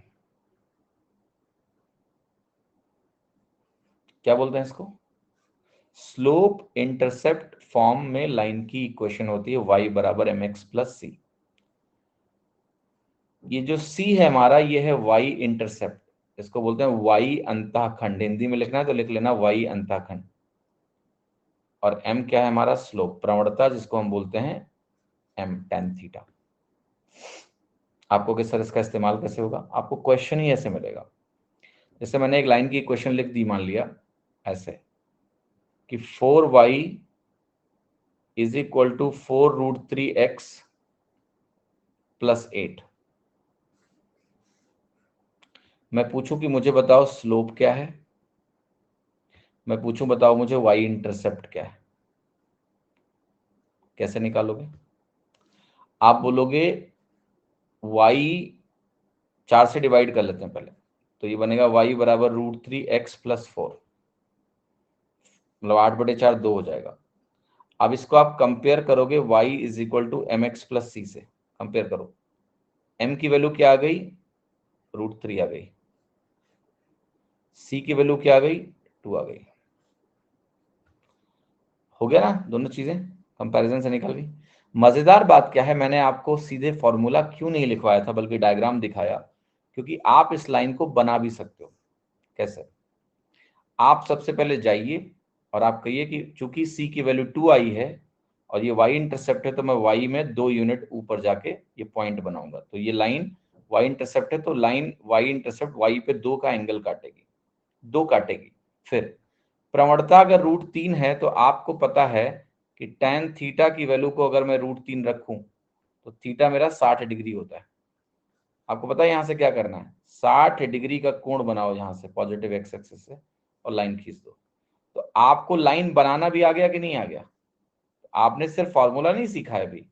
क्या बोलते हैं इसको? स्लोप इंटरसेप्ट फॉर्म में लाइन की इक्वेशन होती है y बराबर mx प्लस c। ये जो c है हमारा, ये है y इंटरसेप्ट, इसको बोलते हैं y अंतःखंड। हिंदी में लिखना है तो लिख लेना y अंतःखंड। और m क्या है हमारा? स्लोप, प्रवणता, जिसको हम बोलते हैं m tan थीटा। आपको किस तरह इसका इस्तेमाल कैसे होगा? आपको क्वेश्चन ही ऐसे मिलेगा, जैसे मैंने एक लाइन की इक्वेशन लिख दी, मान लिया ऐसे कि 4y is equal to 4√3x plus 8। मैं पूछूं कि मुझे बताओ स्लोप क्या है? मैं पूछूं बताओ मुझे y इंटरसेप्ट क्या है, कैसे निकालोगे? आप बोलोगे y 4 से डिवाइड कर लेते हैं पहले, तो ये बनेगा y बराबर √3x+4, मतलब 8/4 2 हो जाएगा। अब इसको आप कंपेयर करोगे y is equal to mx+c से, कंपेयर करो, m की वैल्यू क्या आ गई, √3 आ गई, c की वैल्यू क्या आ गई, 2 आ गई। हो गया ना, दोनों चीजें कंपैरिजन से निकल गई। मजेदार बात क्या है, मैंने आपको सीधे फॉर्मूला क्यों नहीं लिखवाया था बल्कि डायग्राम दिखाया, क्योंकि आप इस लाइन को बना भी सकते हो। कैसे? आप सबसे पहले जाइए और आप कहिए कि चूंकि c की वैल्यू 2 आई है और ये y इंटरसेप्ट है, तो मैं y में 2 यूनिट ऊपर जाके ये पॉइंट बनाऊंगा, तो ये लाइन y इंटरसेप्ट है, तो लाइन y इंटरसेप्ट y पे 2 का एंगल काटेगी, 2 काटेगी। फिर प्रवणता अगर √3 है तो आपको पता है कि tan थीटा की वैल्यू को अगर मैं √3 रखूं तो थीटा मेरा 60 डिग्री होता है। आपको पता है यहां से क्या करना है, 60 डिग्री का कोण बनाओ यहां से पॉजिटिव एक्स एक्सिस से और लाइन खींच दो। तो आपको लाइन बनाना भी आ गया कि नहीं आ गया? तो आपने सिर्फ फॉर्मूला नहीं सीखा है अभी,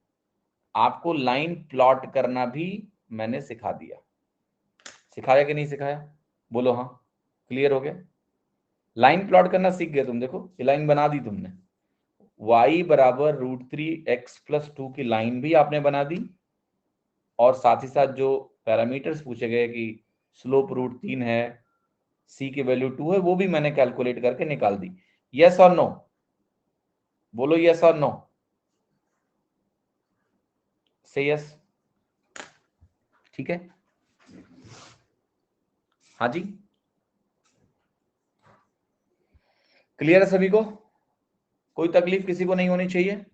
आपको लाइन प्लॉट करना भी मैंने सिखा दिया। सिखाया कि नहीं सिखाया? बोलो हाँ। क्लियर हो गया? लाइन प्लॉट करना सीख गए तुम, देखो ये लाइन बना दी तुमने, y बराबर √3x+2 की लाइन भी आपने बना दी, और साथ ही साथ जो पैरामीटर्स पूछे गए कि स्लोप √3 है, c की वैल्यू 2 है, वो भी मैंने कैलकुलेट करके निकाल दी। यस और नो? बोलो यस और नो, से यस। ठीक है, हाँ जी, क्लियर है सभी को? कोई तकलीफ किसी को नहीं होनी चाहिए।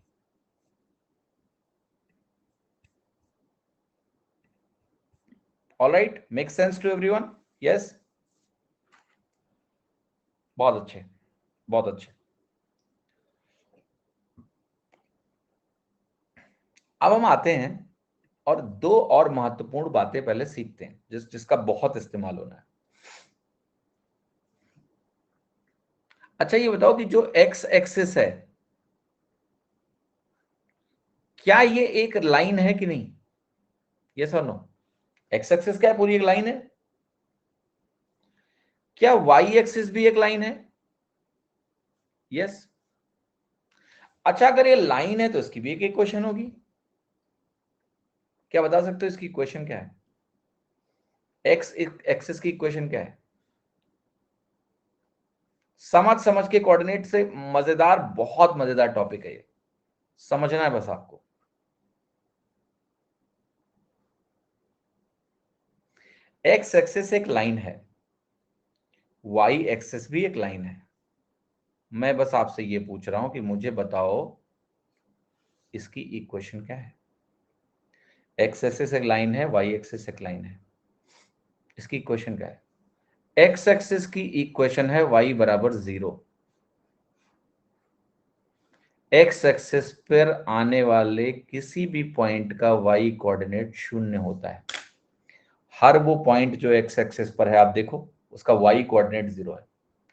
All right, make sense to everyone? Yes, बहुत अच्छे, बहुत अच्छे। अब हम आते हैं और 2 और महत्वपूर्ण बातें पहले सीखते हैं जिसका बहुत इस्तेमाल होना है। अच्छा ये बताओ कि जो एक्स एक्सिस है, क्या ये एक लाइन है कि नहीं? यस और नो? एक्स एक्सिस क्या है, पूरी एक लाइन है। क्या वाई एक्सिस भी एक लाइन है? यस। अच्छा अगर ये लाइन है तो इसकी भी एक इक्वेशन होगी, क्या बता सकते हो इसकी इक्वेशन क्या है? एक्स एक्सिस की इक्वेशन क्या है? समझ समझ के कोऑर्डिनेट से, मजेदार, बहुत मजेदार टॉपिक है ये, समझना है बस आपको। एक्स एक्सिस एक लाइन है, वाई एक्सिस भी एक लाइन है। मैं बस आपसे ये पूछ रहा हूं कि मुझे बताओ इसकी इक्वेशन क्या है। एक्स एक्सिस एक लाइन है, वाई एक्सिस एक लाइन है, इसकी इक्वेशन क्या है? एक्स एक्सिस की इक्वेशन है y बराबर 0। एक्स एक्सिस पर आने वाले किसी भी पॉइंट का y कोऑर्डिनेट 0 होता है। हर वो पॉइंट जो एक्स एक्सिस पर है आप देखो, उसका y कोऑर्डिनेट 0 है।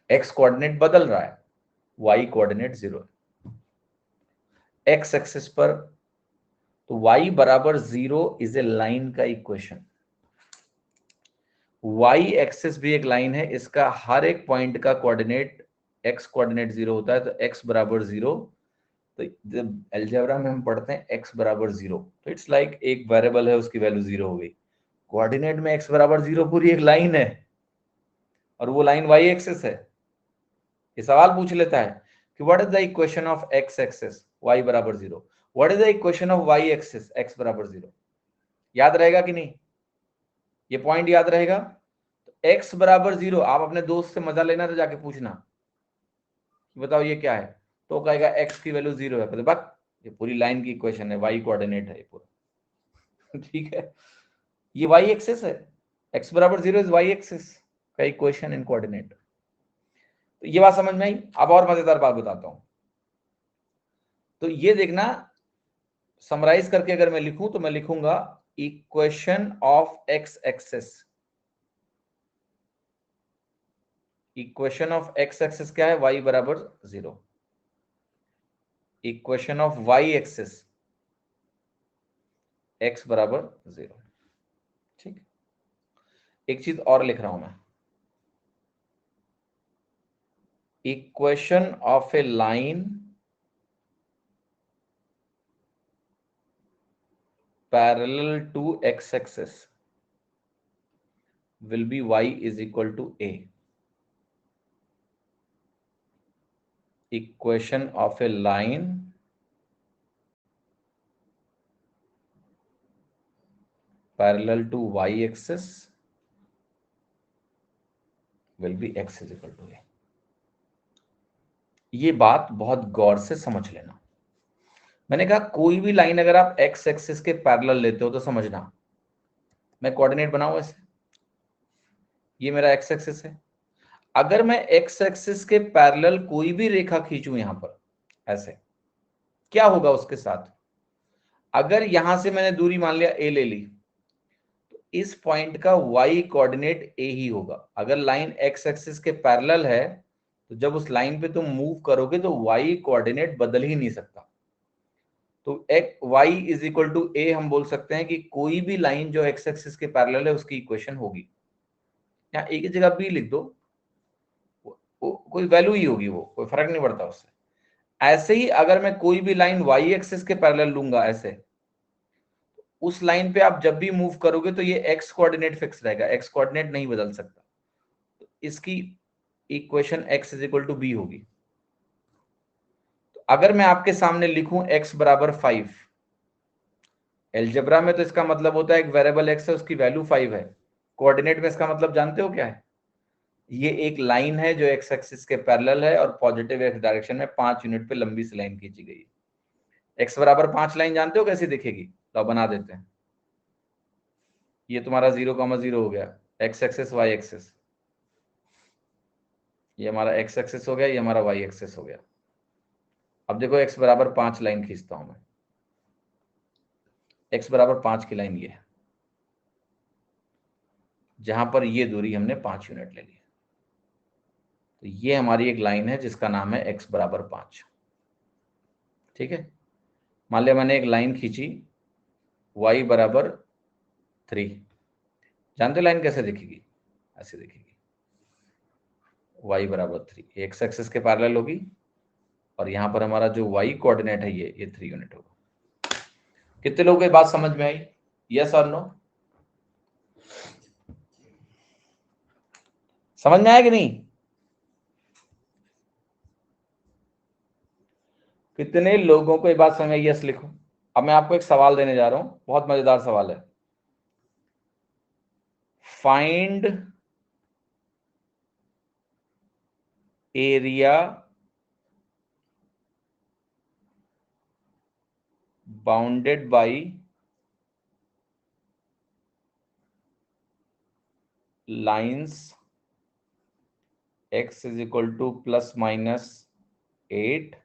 एक्स कोऑर्डिनेट बदल रहा है, y कोऑर्डिनेट 0 है एक्स एक्सिस पर। तो y बराबर 0 इज ए लाइन का इक्वेशन। y एक्सिस भी एक लाइन है, इसका हर एक पॉइंट का कोऑर्डिनेट x कोऑर्डिनेट 0 होता है, तो x बराबर 0। तो जब अलजेब्रा में हम पढ़ते हैं x बराबर 0, तो इट्स लाइक एक वेरिएबल है उसकी वैल्यू 0 हो गई। कोऑर्डिनेट में x बराबर 0 पूरी एक लाइन है, और वो लाइन y एक्सिस है। ये सवाल पूछ लेता है कि what is the equation of x axis y बराबर 0, what is the equation of y axis x बराबर 0? याद रहेगा कि नहीं? ये पॉइंट याद रहेगा? तो x बराबर 0, आप अपने दोस्त से मजा लेना तो जाके पूछना कि बताओ ये क्या है, तो कहेगा x की वैल्यू 0 है, बस ये पूरी लाइन की इक्वेशन है, y कोऑर्डिनेट है ये पूरा। ठीक है, ये y एक्सिस है, x बराबर 0 इज y एक्सिस का इक्वेशन इन कोऑर्डिनेट। तो ये बात समझ में आई? अब और मजेदार बात बताता हूं। तो ये देखना, समराइज करके अगर मैं लिखूं तो मैं लिखूंगा equation of x axis, equation of x axis क्या है, y बराबर 0। Equation of y axis x बराबर 0। ठीक, एक चीज और लिख रहा हूं मैं, equation of a line parallel to x axis will be y is equal to a. Equation of a line parallel to y axis will be x is equal to a. ये बात बहुत गौर से समझ लेना। मैंने कहा कोई भी लाइन अगर आप x एक्सिस के पैरेलल लेते हो तो समझना, मैं कोऑर्डिनेट बनाऊं ऐसे, ये मेरा x एक्सिस है, अगर मैं x एक्सिस के पैरेलल कोई भी रेखा खींचूं यहां पर ऐसे, क्या होगा उसके साथ, अगर यहां से मैंने दूरी मान लिया a ले ली, तो इस पॉइंट का y कोऑर्डिनेट a ही होगा। अगर लाइन x एक्सिस के पैरेलल है तो जब उस लाइन पे तुम मूव करोगे तो y कोऑर्डिनेट बदल ही नहीं सकता। तो y is equal to a हम बोल सकते हैं कि कोई भी लाइन जो x एक्सिस के पैरेलल है उसकी इक्वेशन होगी। यहाँ एक ही जगह b लिख दो, कोई वैल्यू ही होगी, वो कोई फर्क नहीं पड़ता उससे। ऐसे ही अगर मैं कोई भी लाइन y एक्सिस के पैरेलल लूंगा ऐसे, उस लाइन पे आप जब भी मूव करोगे तो ये x कोऑर्डिनेट फिक्स रहेगा, x कोऑर्डिनेट नहीं बदल सकता। तो इसकी equation x is equal to B होगी। तो अगर मैं आपके सामने लिखूं x बराबर 5, एलजेब्रा में तो इसका मतलब होता है एक वेरिएबल x है उसकी वैल्यू 5 है, कोऑर्डिनेट में इसका मतलब जानते हो क्या है, ये एक लाइन है जो x एक्सिस के पैरेलल है और पॉजिटिव x डायरेक्शन में 5 यूनिट पे लंबी सी लाइन खींची गई है। x बराबर 5 लाइन जानते हो कैसी दिखेगी, तो बना देते हैं। ये तुम्हारा 0,0 हो गया, x एक्सिस y एक्सिस, ये हमारा x एक्सिस हो गया, ये हमारा y एक्सिस हो गया। अब देखो x बराबर 5 लाइन खींचता हूं मैं, x बराबर 5 की लाइन ये है, जहां पर ये दूरी हमने 5 यूनिट ले ली। तो ये हमारी एक लाइन है जिसका नाम है x बराबर 5। ठीक है, मान लिया मैंने एक लाइन खींची y बराबर 3, जानते हो लाइन कैसे दिखेगी, ऐसे दिखेगी, y बराबर 3 एक्स एक्सिस के पैरेलल होगी और यहां पर हमारा जो y कोऑर्डिनेट है ये 3 यूनिट होगा। कितने लोगों को ये बात समझ में आई, यस और नो, समझ में आया कि नहीं? कितने लोगों को ये बात समझ में आई, यस लिखो। अब मैं आपको एक सवाल देने जा रहा हूं, बहुत मजेदार सवाल है। Find area bounded by lines x is equal to plus minus 8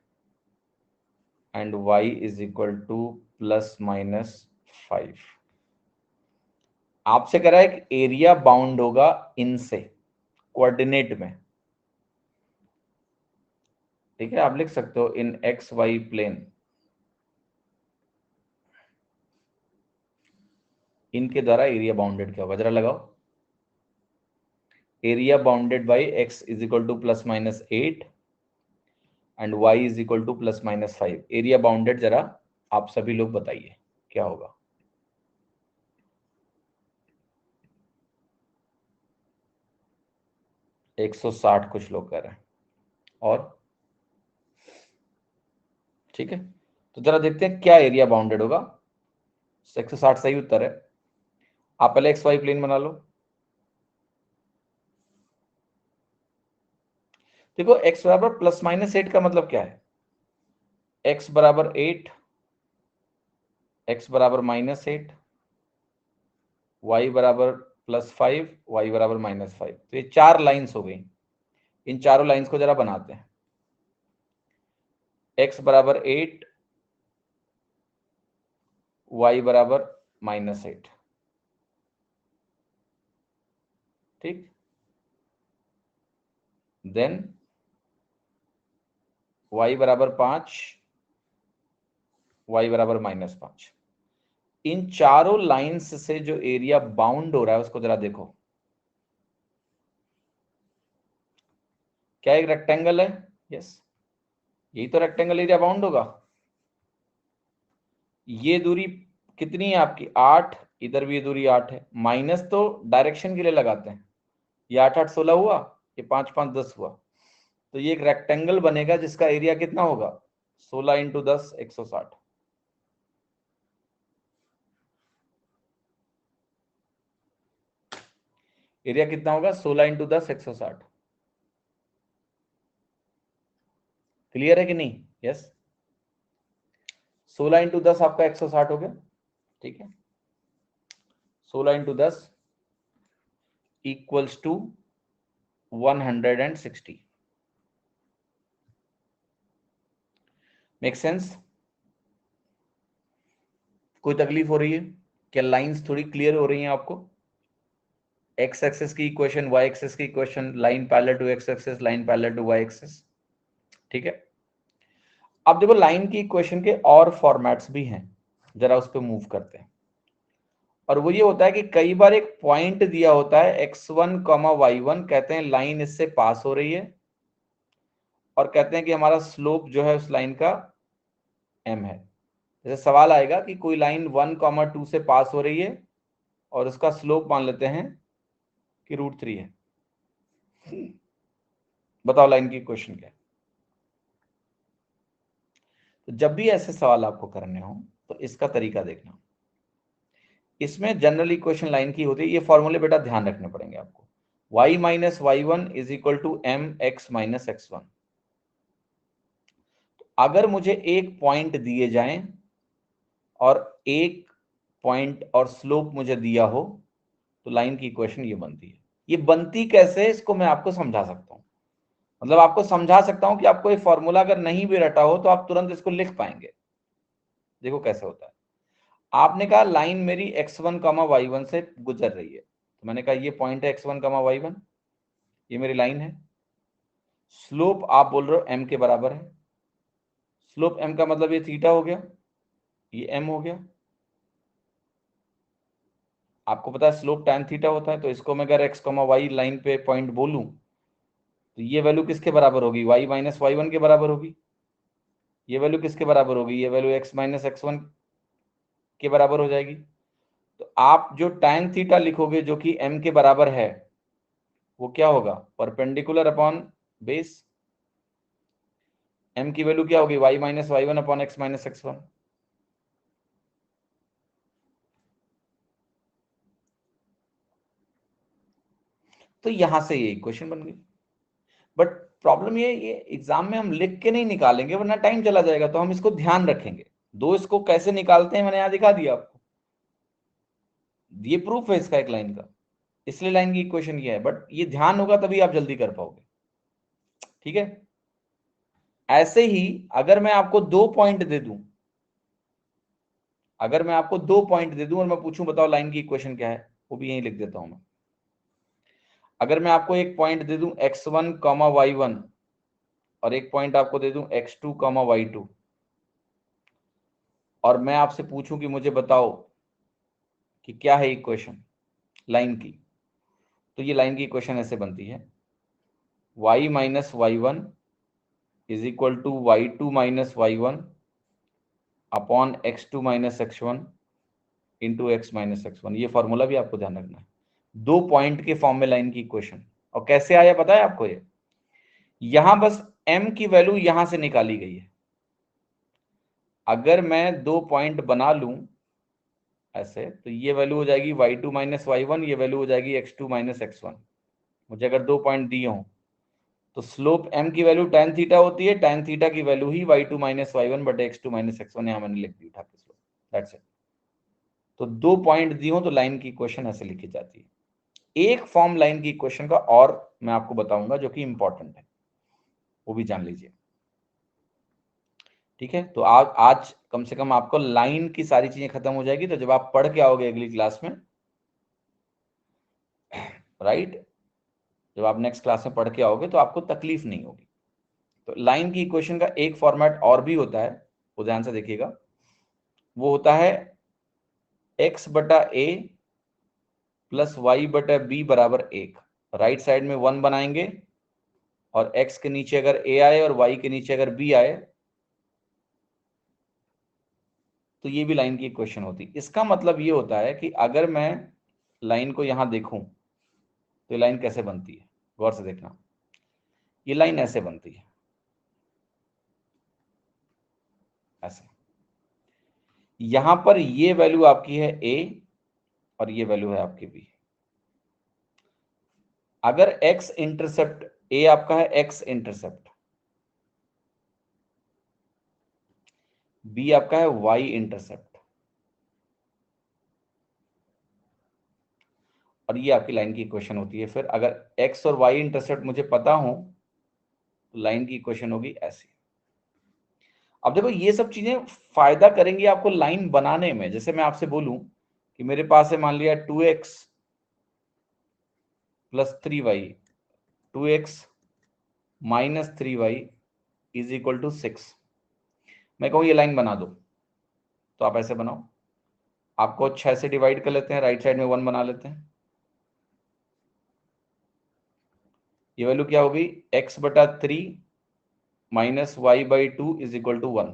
and y is equal to plus minus 5। आपसे कह रहा है कि एरिया बाउंड होगा इनसे कोऑर्डिनेट में। ठीक है, आप लिख सकते हो इन एक्स वाई प्लेन, इनके द्वारा एरिया बाउंडेड क्या होगा, जरा लगाओ। Area bounded by x is equal two plus minus 8 and y is equal two plus minus 5। Area bounded जरा आप सभी लोग बताइए क्या होगा। एक 160 कुछ लोग कह रहे हैं, और ठीक है, तो जरा देखते हैं क्या एरिया बाउंडेड होगा। 160 सही उत्तर है। आप पहले एक्स वाई प्लेन बना लो। देखो x बराबर प्लस माइनस 8 का मतलब क्या है, x बराबर 8, x बराबर माइनस 8, y बराबर प्लस 5, y बराबर माइनस 5। तो ये 4 लाइंस हो गई। इन चारों लाइंस को जरा बनाते हैं। x बराबर 8, y बराबर माइनस 8। ठीक, देन y बराबर 5, y बराबर -5। इन चारों लाइंस से जो एरिया बाउंड हो रहा है उसको जरा देखो। क्या एक रेक्टेंगल है? यस, यही तो रेक्टेंगल एरिया बाउंड होगा। ये दूरी कितनी है आपकी? 8, इधर भी ये दूरी 8 है। माइनस तो डायरेक्शन के लिए लगाते हैं। ये 8 8 16 हुआ, ये 5 5 10 हुआ। तो ये एक रेक्टेंगल बनेगा जिसका एरिया कितना होगा? 16 × 10 160। एरिया कितना होगा? 16 × 10 160। क्लियर है कि नहीं? यस, 16 × 10 आपका 160 हो गया। ठीक है, 16 × 10 इक्वल्स टू 160। Make sense? कोई तकलीफ हो रही है क्या? लाइंस थोड़ी क्लियर हो रही हैं आपको? एक्स एक्सिस की इक्वेशन, वाई एक्सिस की equation, line parallel to X axis, line parallel to Y axis. ठीक है, अब देखो लाइन की इक्वेशन के और फॉर्मेट्स भी हैं, जरा उस पर मूव करते हैं। और वो ये होता है कि कई बार एक पॉइंट दिया होता है x1, y1, कहते हैं लाइन इससे पास हो रही है, और कहते हैं कि हमारा स्लोप जो है उस लाइन का m है। जैसे सवाल आएगा कि कोई लाइन 1, 2 से पास हो रही है और उसका स्लोप मान लेते हैं कि √3 है। बताओ लाइन की इक्वेशन क्या है? तो जब भी ऐसे सवाल आपको करने हो तो इसका तरीका देखना। इसमें जनरल इक्वेशन लाइन की होती है, ये फॉर्मूले बेटा ध्यान रखने पड़ेंगे आपको। y - y1 = mx - x1। अगर मुझे एक पॉइंट दिए जाएं और एक पॉइंट और स्लोप मुझे दिया हो तो लाइन की इक्वेशन ये बनती है। ये बनती कैसे है इसको मैं आपको समझा सकता हूं। मतलब आपको समझा सकता हूं कि आपको ये फॉर्मूला अगर नहीं भी रटा हो तो आप तुरंत इसको लिख पाएंगे। देखो कैसे होता है। आपने कहा लाइन मेरी x1, y1 से गुजर रही है, तो मैंने कहा ये पॉइंट है x1, y1, ये मेरी लाइन है। स्लोप आप बोल रहे हो m के बराबर है। स्लोप m का मतलब ये थीटा हो गया, ये m हो गया। आपको पता है स्लोप tan थीटा होता है, तो इसको मैं अगर x, y लाइन पे पॉइंट बोलूं तो ये वैल्यू किसके बराबर होगी? y - y1 के बराबर होगी। ये वैल्यू किसके बराबर होगी? ये वैल्यू x - x1 के बराबर हो जाएगी। तो आप जो tan थीटा लिखोगे जो कि m के बराबर है वो क्या होगा? Perpendicular upon base. m की वैल्यू क्या होगी? y - y1 upon x - x1। तो यहां से ये इक्वेशन बन गई। बट प्रॉब्लम ये एग्जाम में हम लिख के नहीं निकालेंगे वरना टाइम चला जाएगा, तो हम इसको ध्यान रखेंगे। दो इसको कैसे निकालते हैं मैंने यहां दिखा दिया आपको। ये प्रूफ है इसका एक लाइन का, इसलिए लाइन की इक्वेशन ये है। बट ये ध्यान होगा तभी आप जल्दी कर पाओगे। ठीक है, ऐसे ही अगर मैं आपको 2 पॉइंट दे दूं, अगर मैं आपको 2 पॉइंट दे दूं और मैं पूछूं बताओ लाइन की इक्वेशन क्या है, वो भी यहीं लिख देता हूं मैं। अगर मैं आपको एक पॉइंट दे दूं x1, y1 और एक पॉइंट आपको दे दूं x2, y2, और मैं आपसे पूछूं कि मुझे बताओ कि क्या है इक्वेशन लाइन की, तो ये लाइन की इक्वेशन ऐसे बनती है y - y1 = y2 - y1 upon x2 - x1 into x - x1। ये फॉर्मूला भी आपको ध्यान रखना है। 2 पॉइंट के फॉर्म में लाइन की इक्वेशन। और कैसे आया पता है आपको? ये यहां बस m की वैल्यू यहां से निकाली गई है। अगर मैं 2 पॉइंट बना लूं ऐसे, तो ये वैल्यू हो जाएगी y2 - y1, ये वैल्यू हो जाएगी x2 - x1। मुझे अगर 2 पॉइंट दिए हों तो स्लोप m की वैल्यू tan थीटा होती है, tan थीटा की वैल्यू ही y2 - y1 बटे x2 - x1। यहां मैंने लिख दी उठा के स्लोप, दैट्स इट। तो 2 पॉइंट दिए हो तो लाइन की इक्वेशन ऐसे लिखी जाती है। एक फॉर्म लाइन की इक्वेशन का और मैं आपको बताऊंगा जो कि इंपॉर्टेंट है, वो भी जान लीजिए। ठीक है, तो आज कम से कम आपको लाइन की सारी चीजें खत्म हो जाएगी। तो जब आप पढ़ के आओगे अगली क्लास में, राइट, जब आप नेक्स्ट क्लास में पढ़ के आओगे तो आपको तकलीफ नहीं होगी। तो लाइन की इक्वेशन का एक फॉर्मेट और भी होता है, वो ध्यान से देखिएगा, वो होता है x बटा a प्लस y बटा b बराबर 1। राइट साइड में 1 बनाएंगे और x के नीचे अगर a आए और y के नीचे अगर b आए तो ये भी लाइन की इक्वेशन होती। इसका मतलब ये होता है कि अगर मैं लाइन को यहां देखूं तो ये लाइन कैसे बनती है, गौर से देखना। ये लाइन ऐसे बनती है, ऐसे। यहां पर ये वैल्यू आपकी है a और ये वैल्यू है आपकी b। अगर x इंटरसेप्ट a आपका है x इंटरसेप्ट, b आपका है y इंटरसेप्ट, और ये आपकी लाइन की इक्वेशन होती है। फिर अगर x और y इंटरसेप्ट मुझे पता हो तो लाइन की इक्वेशन होगी ऐसी। अब देखो ये सब चीजें फायदा करेंगी आपको लाइन बनाने में। जैसे मैं आपसे बोलूं कि मेरे पास है मान लिया 2x plus 3y, 2x minus 3y is equal to 6। मैं कहूं ये लाइन बना दो, तो आप ऐसे बनाओ। आपको 6 से डिवाइड कर लेते हैं, राइट साइड में 1 बना लेते हैं। ये वैल्यू क्या होगी, x बटा 3 minus Y by 2 is equal to 1।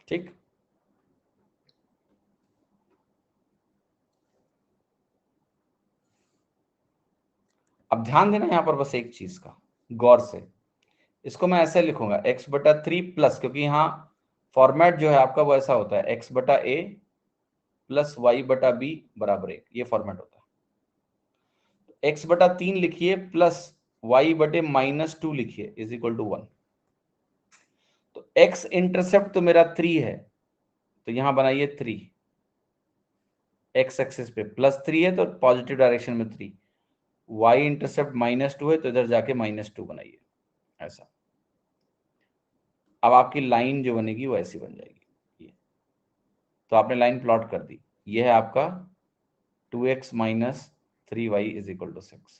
ठीक, अब ध्यान देना यहां पर बस एक चीज का, गौर से। इसको मैं ऐसे लिखूंगा x बटा 3 प्लस, क्योंकि यहाँ फॉर्मेट जो है आपका वो ऐसा होता है x बटा a प्लस वाई बटा b बराबर 1, ये फॉर्मेट होता है। x बटा 3 लिखिए प्लस y बटे माइनस 2 लिखिए इज इक्वल टू 1। तो x इंटरसेप्ट तो मेरा 3 है, तो यहां बनाइए 3, x एक्सिस पे प्लस 3 है तो पॉजिटिव डायरेक्शन में 3, y इंटरसेप्ट माइनस 2 है तो इधर जाके माइनस 2 बनाइए, ऐसा। अब आपकी लाइन जो बनेगी वो ऐसी बन जाएगी। ये तो आपने लाइन प्लॉट कर दी, ये है आपका 2x minus 3y is equal to 6।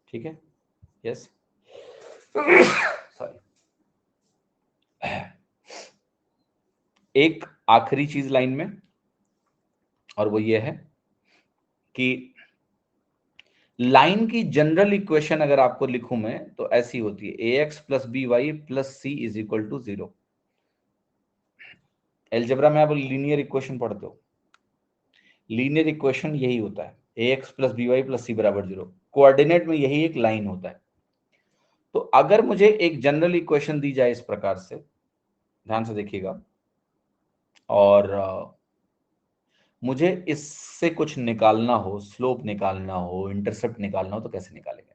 ठीक है, यस, सॉरी। एक आखिरी चीज लाइन में, और वो ये है कि लाइन की जनरल इक्वेशन अगर आपको लिखूं मैं तो ऐसी होती है ax plus B Y plus C is equal to 0। Algebra में आप लीनियर इक्वेशन पढ़ते हो, लीनियर इक्वेशन यही होता है ax plus B Y plus c बराबर 0। कोऑर्डिनेट में यही एक लाइन होता है। तो अगर मुझे एक जनरल इक्वेशन दी जाए इस प्रकार से, ध्यान से देखिएगा, और मुझे इससे कुछ निकालना हो, स्लोप निकालना हो, इंटरसेप्ट निकालना हो, तो कैसे निकालेंगे,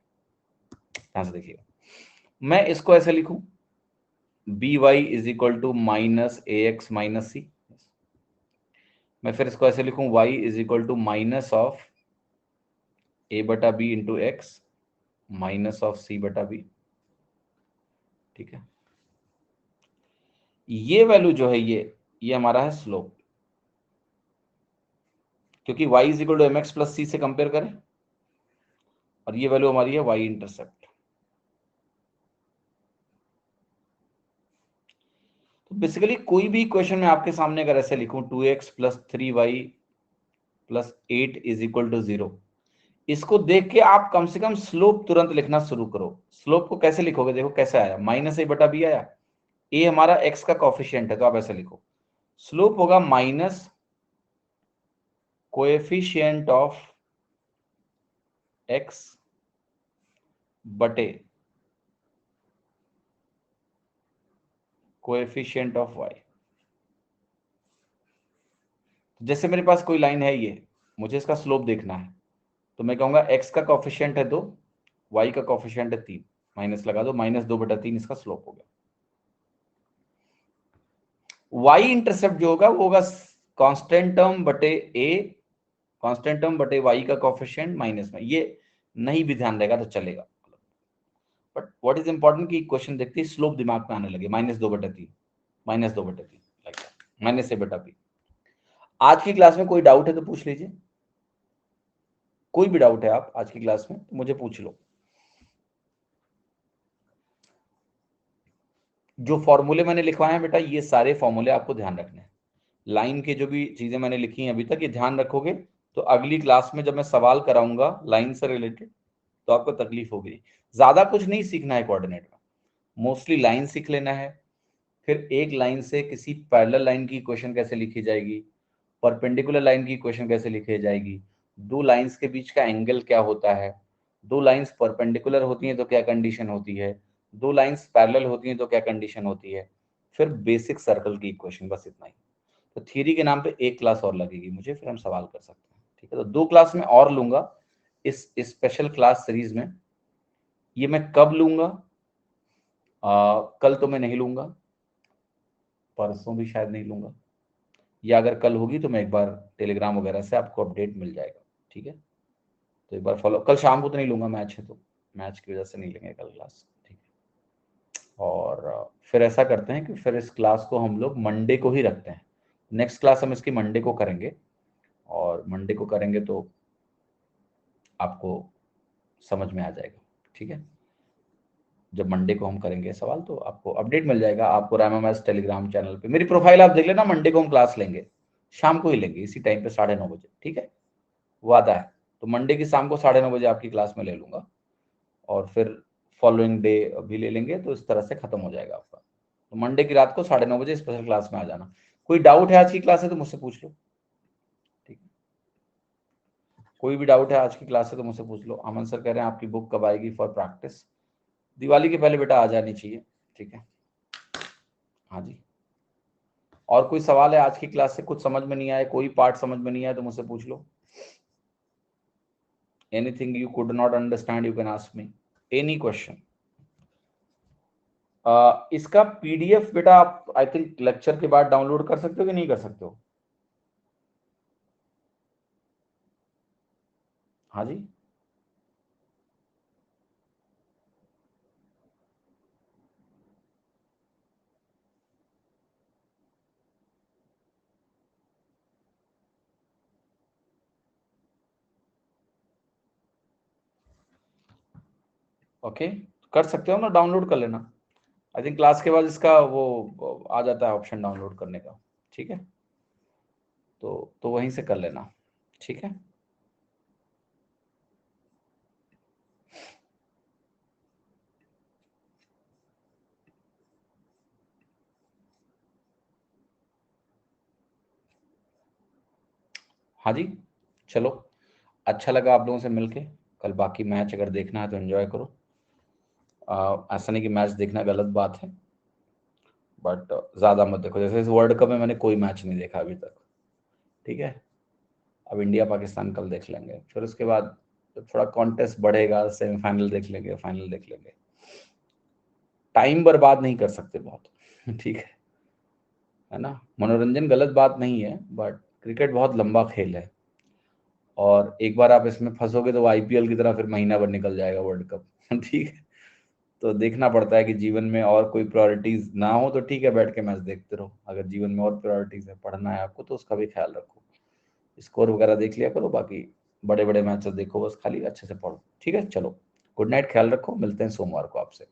ध्यान से देखिएगा। मैं इसको ऐसे लिखूं b y is equal to minus a x minus c. मैं फिर इसको ऐसे लिखूं y is equal to minus of a बटा b into x minus of c बटा बी। ठीक है, ये वैल्यू जो है ये हमारा है स्लोप, क्योंकि y is equal to m x plus c से कंपेयर करें, और ये वैल्यू हमारी है y इंटरसेप्ट। तो बेसिकली कोई भी इक्वेशन में आपके सामने अगर ऐसे लिखूं 2x plus 3y plus 8 is equal to 0, इसको देख के आप कम से कम स्लोप तुरंत लिखना शुरू करो। स्लोप को कैसे लिखोगे, देखो कैसे आया, माइनस ए बटा बी आया। ए हमारा एक्स का कॉफिशिएंट है, तो आप ऐसे लिखो स्लोप होगा माइनस कोएफिशिएंट ऑफ एक्स बटे कोएफिशिएंट ऑफ वाई। जैसे मेरे पास कोई लाइन है, ये मुझे इसका स्लोप देखना है, तो मैं कहूंगा एक्स का कॉफिशिएंट है 2, वाई का कॉफिशिएंट है 3, माइनस लगा दो, माइनस 2 बटा 3 इसका स्लोप हो गया। वाई इंटरसेप्ट जो होगा वो होगा कांस्टेंट टर्म बटे ए कांस्टेंट टर्म बटे वाई का कोफिशिएंट माइनस में, ये नहीं भी ध्यान रहेगा तो चलेगा। बट व्हाट इज इंपॉर्टेंट कि क्वेश्चन देखते ही स्लोप दिमाग में आने लगे, -2/3, -2/3 लाइक माइनस से बटा पी। आज की क्लास में कोई डाउट है तो पूछ लीजिए, कोई भी डाउट है आप आज की क्लास में तो मुझे पूछ लो। जो फॉर्मूले मैंने लिखवाए हैं बेटा, ये सारे फॉर्मूले आपको ध्यान रखने हैं। लाइन के जो भी चीजें मैंने लिखी हैं अभी तक, ये ध्यान रखोगे तो अगली क्लास में जब मैं सवाल कराऊंगा लाइन से रिलेटेड तो आपको तकलीफ होगी। ज्यादा कुछ नहीं सीखना है कोऑर्डिनेट में, मोस्टली लाइन सीख लेना है, फिर एक लाइन से किसी पैरेलल लाइन की इक्वेशन कैसे लिखी जाएगी, परपेंडिकुलर लाइन की इक्वेशन कैसे लिखी जाएगी, दो लाइंस के बीच का एंगल क्या होता है, दो लाइंस परपेंडिकुलर होती हैं तो क्या कंडीशन होती है, दो लाइंस पैरेलल होती हैं तो क्या कंडीशन होती है, फिर बेसिक सर्कल की इक्वेशन, बस इतना ही। तो थ्योरी के नाम पे एक क्लास और लगेगी मुझे, फिर हम सवाल कर सकते हैं, ठीक है। तो 2 क्लास में और लूंगा इस स्पेशल क्लास सीरीज में। ये मैं कब लूंगा? कल तो मैं नहीं लूंगा, परसों भी शायद नहीं लूंगा, या अगर कल होगी तो मैं एक बार टेलीग्राम वगैरह से आपको अपडेट मिल जाएगा, ठीक है। तो एक बार फॉलो, कल शाम को तो नहीं लूंगा, मैच है तो मैच की वजह से नहीं लेंगे कल क्लास, ठीक है। और फिर ऐसा करते हैं कि फिर इस क्लास को हम लोग मंडे को ही रखते हैं। नेक्स्ट क्लास हम इसकी मंडे को करेंगे, और मंडे को करेंगे तो आपको समझ में आ जाएगा, ठीक है। जब मंडे को हम करेंगे सवाल तो आपको अपडेट मिल जाएगा, आपको रामा मैथ्स टेलीग्राम चैनल पे मेरी प्रोफाइल आप देख लेना। मंडे को हम क्लास लेंगे, शाम को ही लेंगे, इसी टाइम पे 9:30 बजे, ठीक है, वादा है। तो मंडे की शाम को 9:30 बजे आपकी क्लास में ले लूंगा, और फिर फॉलोइंग डे भी ले लेंगे, तो इस तरह से खत्म हो जाएगा आपका। तो मंडे की रात को 9:30 बजे स्पेशल क्लास में आ जाना। कोई डाउट है आज की क्लास है तो मुझसे पूछ लो, ठीक है। कोई भी डाउट है आज की क्लास है तो मुझसे पूछ लो। अमन सर कह रहे हैं आपकी बुक कब आएगी फॉर प्रैक्टिस? दिवाली के पहले बेटा आ जानी चाहिए, ठीक है। हाँ जी, और कोई सवाल है आज की क्लास से? कुछ समझ में नहीं आया, कोई पार्ट समझ में नहीं आया तो मुझसे पूछ लो। Anything you could not understand you can ask me any question. इसका पीडीएफ बेटा आप आई थिंक लेक्चर के बाद डाउनलोड कर सकते हो कि नहीं कर सकते हो? हाँ जी, ओके, कर सकते हो ना, डाउनलोड कर लेना। आई थिंक क्लास के बाद इसका वो आ जाता है ऑप्शन डाउनलोड करने का, ठीक है। तो वहीं से कर लेना, ठीक है। हाँ जी, चलो, अच्छा लगा आप लोगों से मिलके। कल बाकी मैच अगर देखना है तो एंजॉय करो। ऐसा नहीं कि मैच देखना गलत बात है, बट ज़्यादा मत देखो। जैसे इस वर्ल्ड कप में मैंने कोई मैच नहीं देखा अभी तक, ठीक है। अब इंडिया पाकिस्तान कल देख लेंगे, फिर उसके बाद थोड़ा कॉन्टेस्ट बढ़ेगा, सेमीफाइनल देख लेंगे, फाइनल देख लेंगे। टाइम बर्बाद नहीं कर सकते बहुत ठीक है ना। मनोरंजन गलत बात नहीं है, बट क्रिकेट बहुत लंबा खेल है, और एक बार आप इसमें फंसोगे तो आईपीएल की तरह फिर महीना भर निकल जाएगा वर्ल्ड कप ठीक है। तो देखना पड़ता है कि जीवन में और कोई प्रायोरिटीज ना हो तो ठीक है, बैठ के मैच देखते रहो। अगर जीवन में और प्रायोरिटीज है, पढ़ना है आपको, तो उसका भी ख्याल रखो, स्कोर वगैरह देख लिया करो। बाकी बड़े बड़े मैचेस देखो बस, खाली अच्छे से पढ़ो, ठीक है। चलो, गुड नाइट, ख्याल रखो, मिलते हैं सोमवार को आपसे।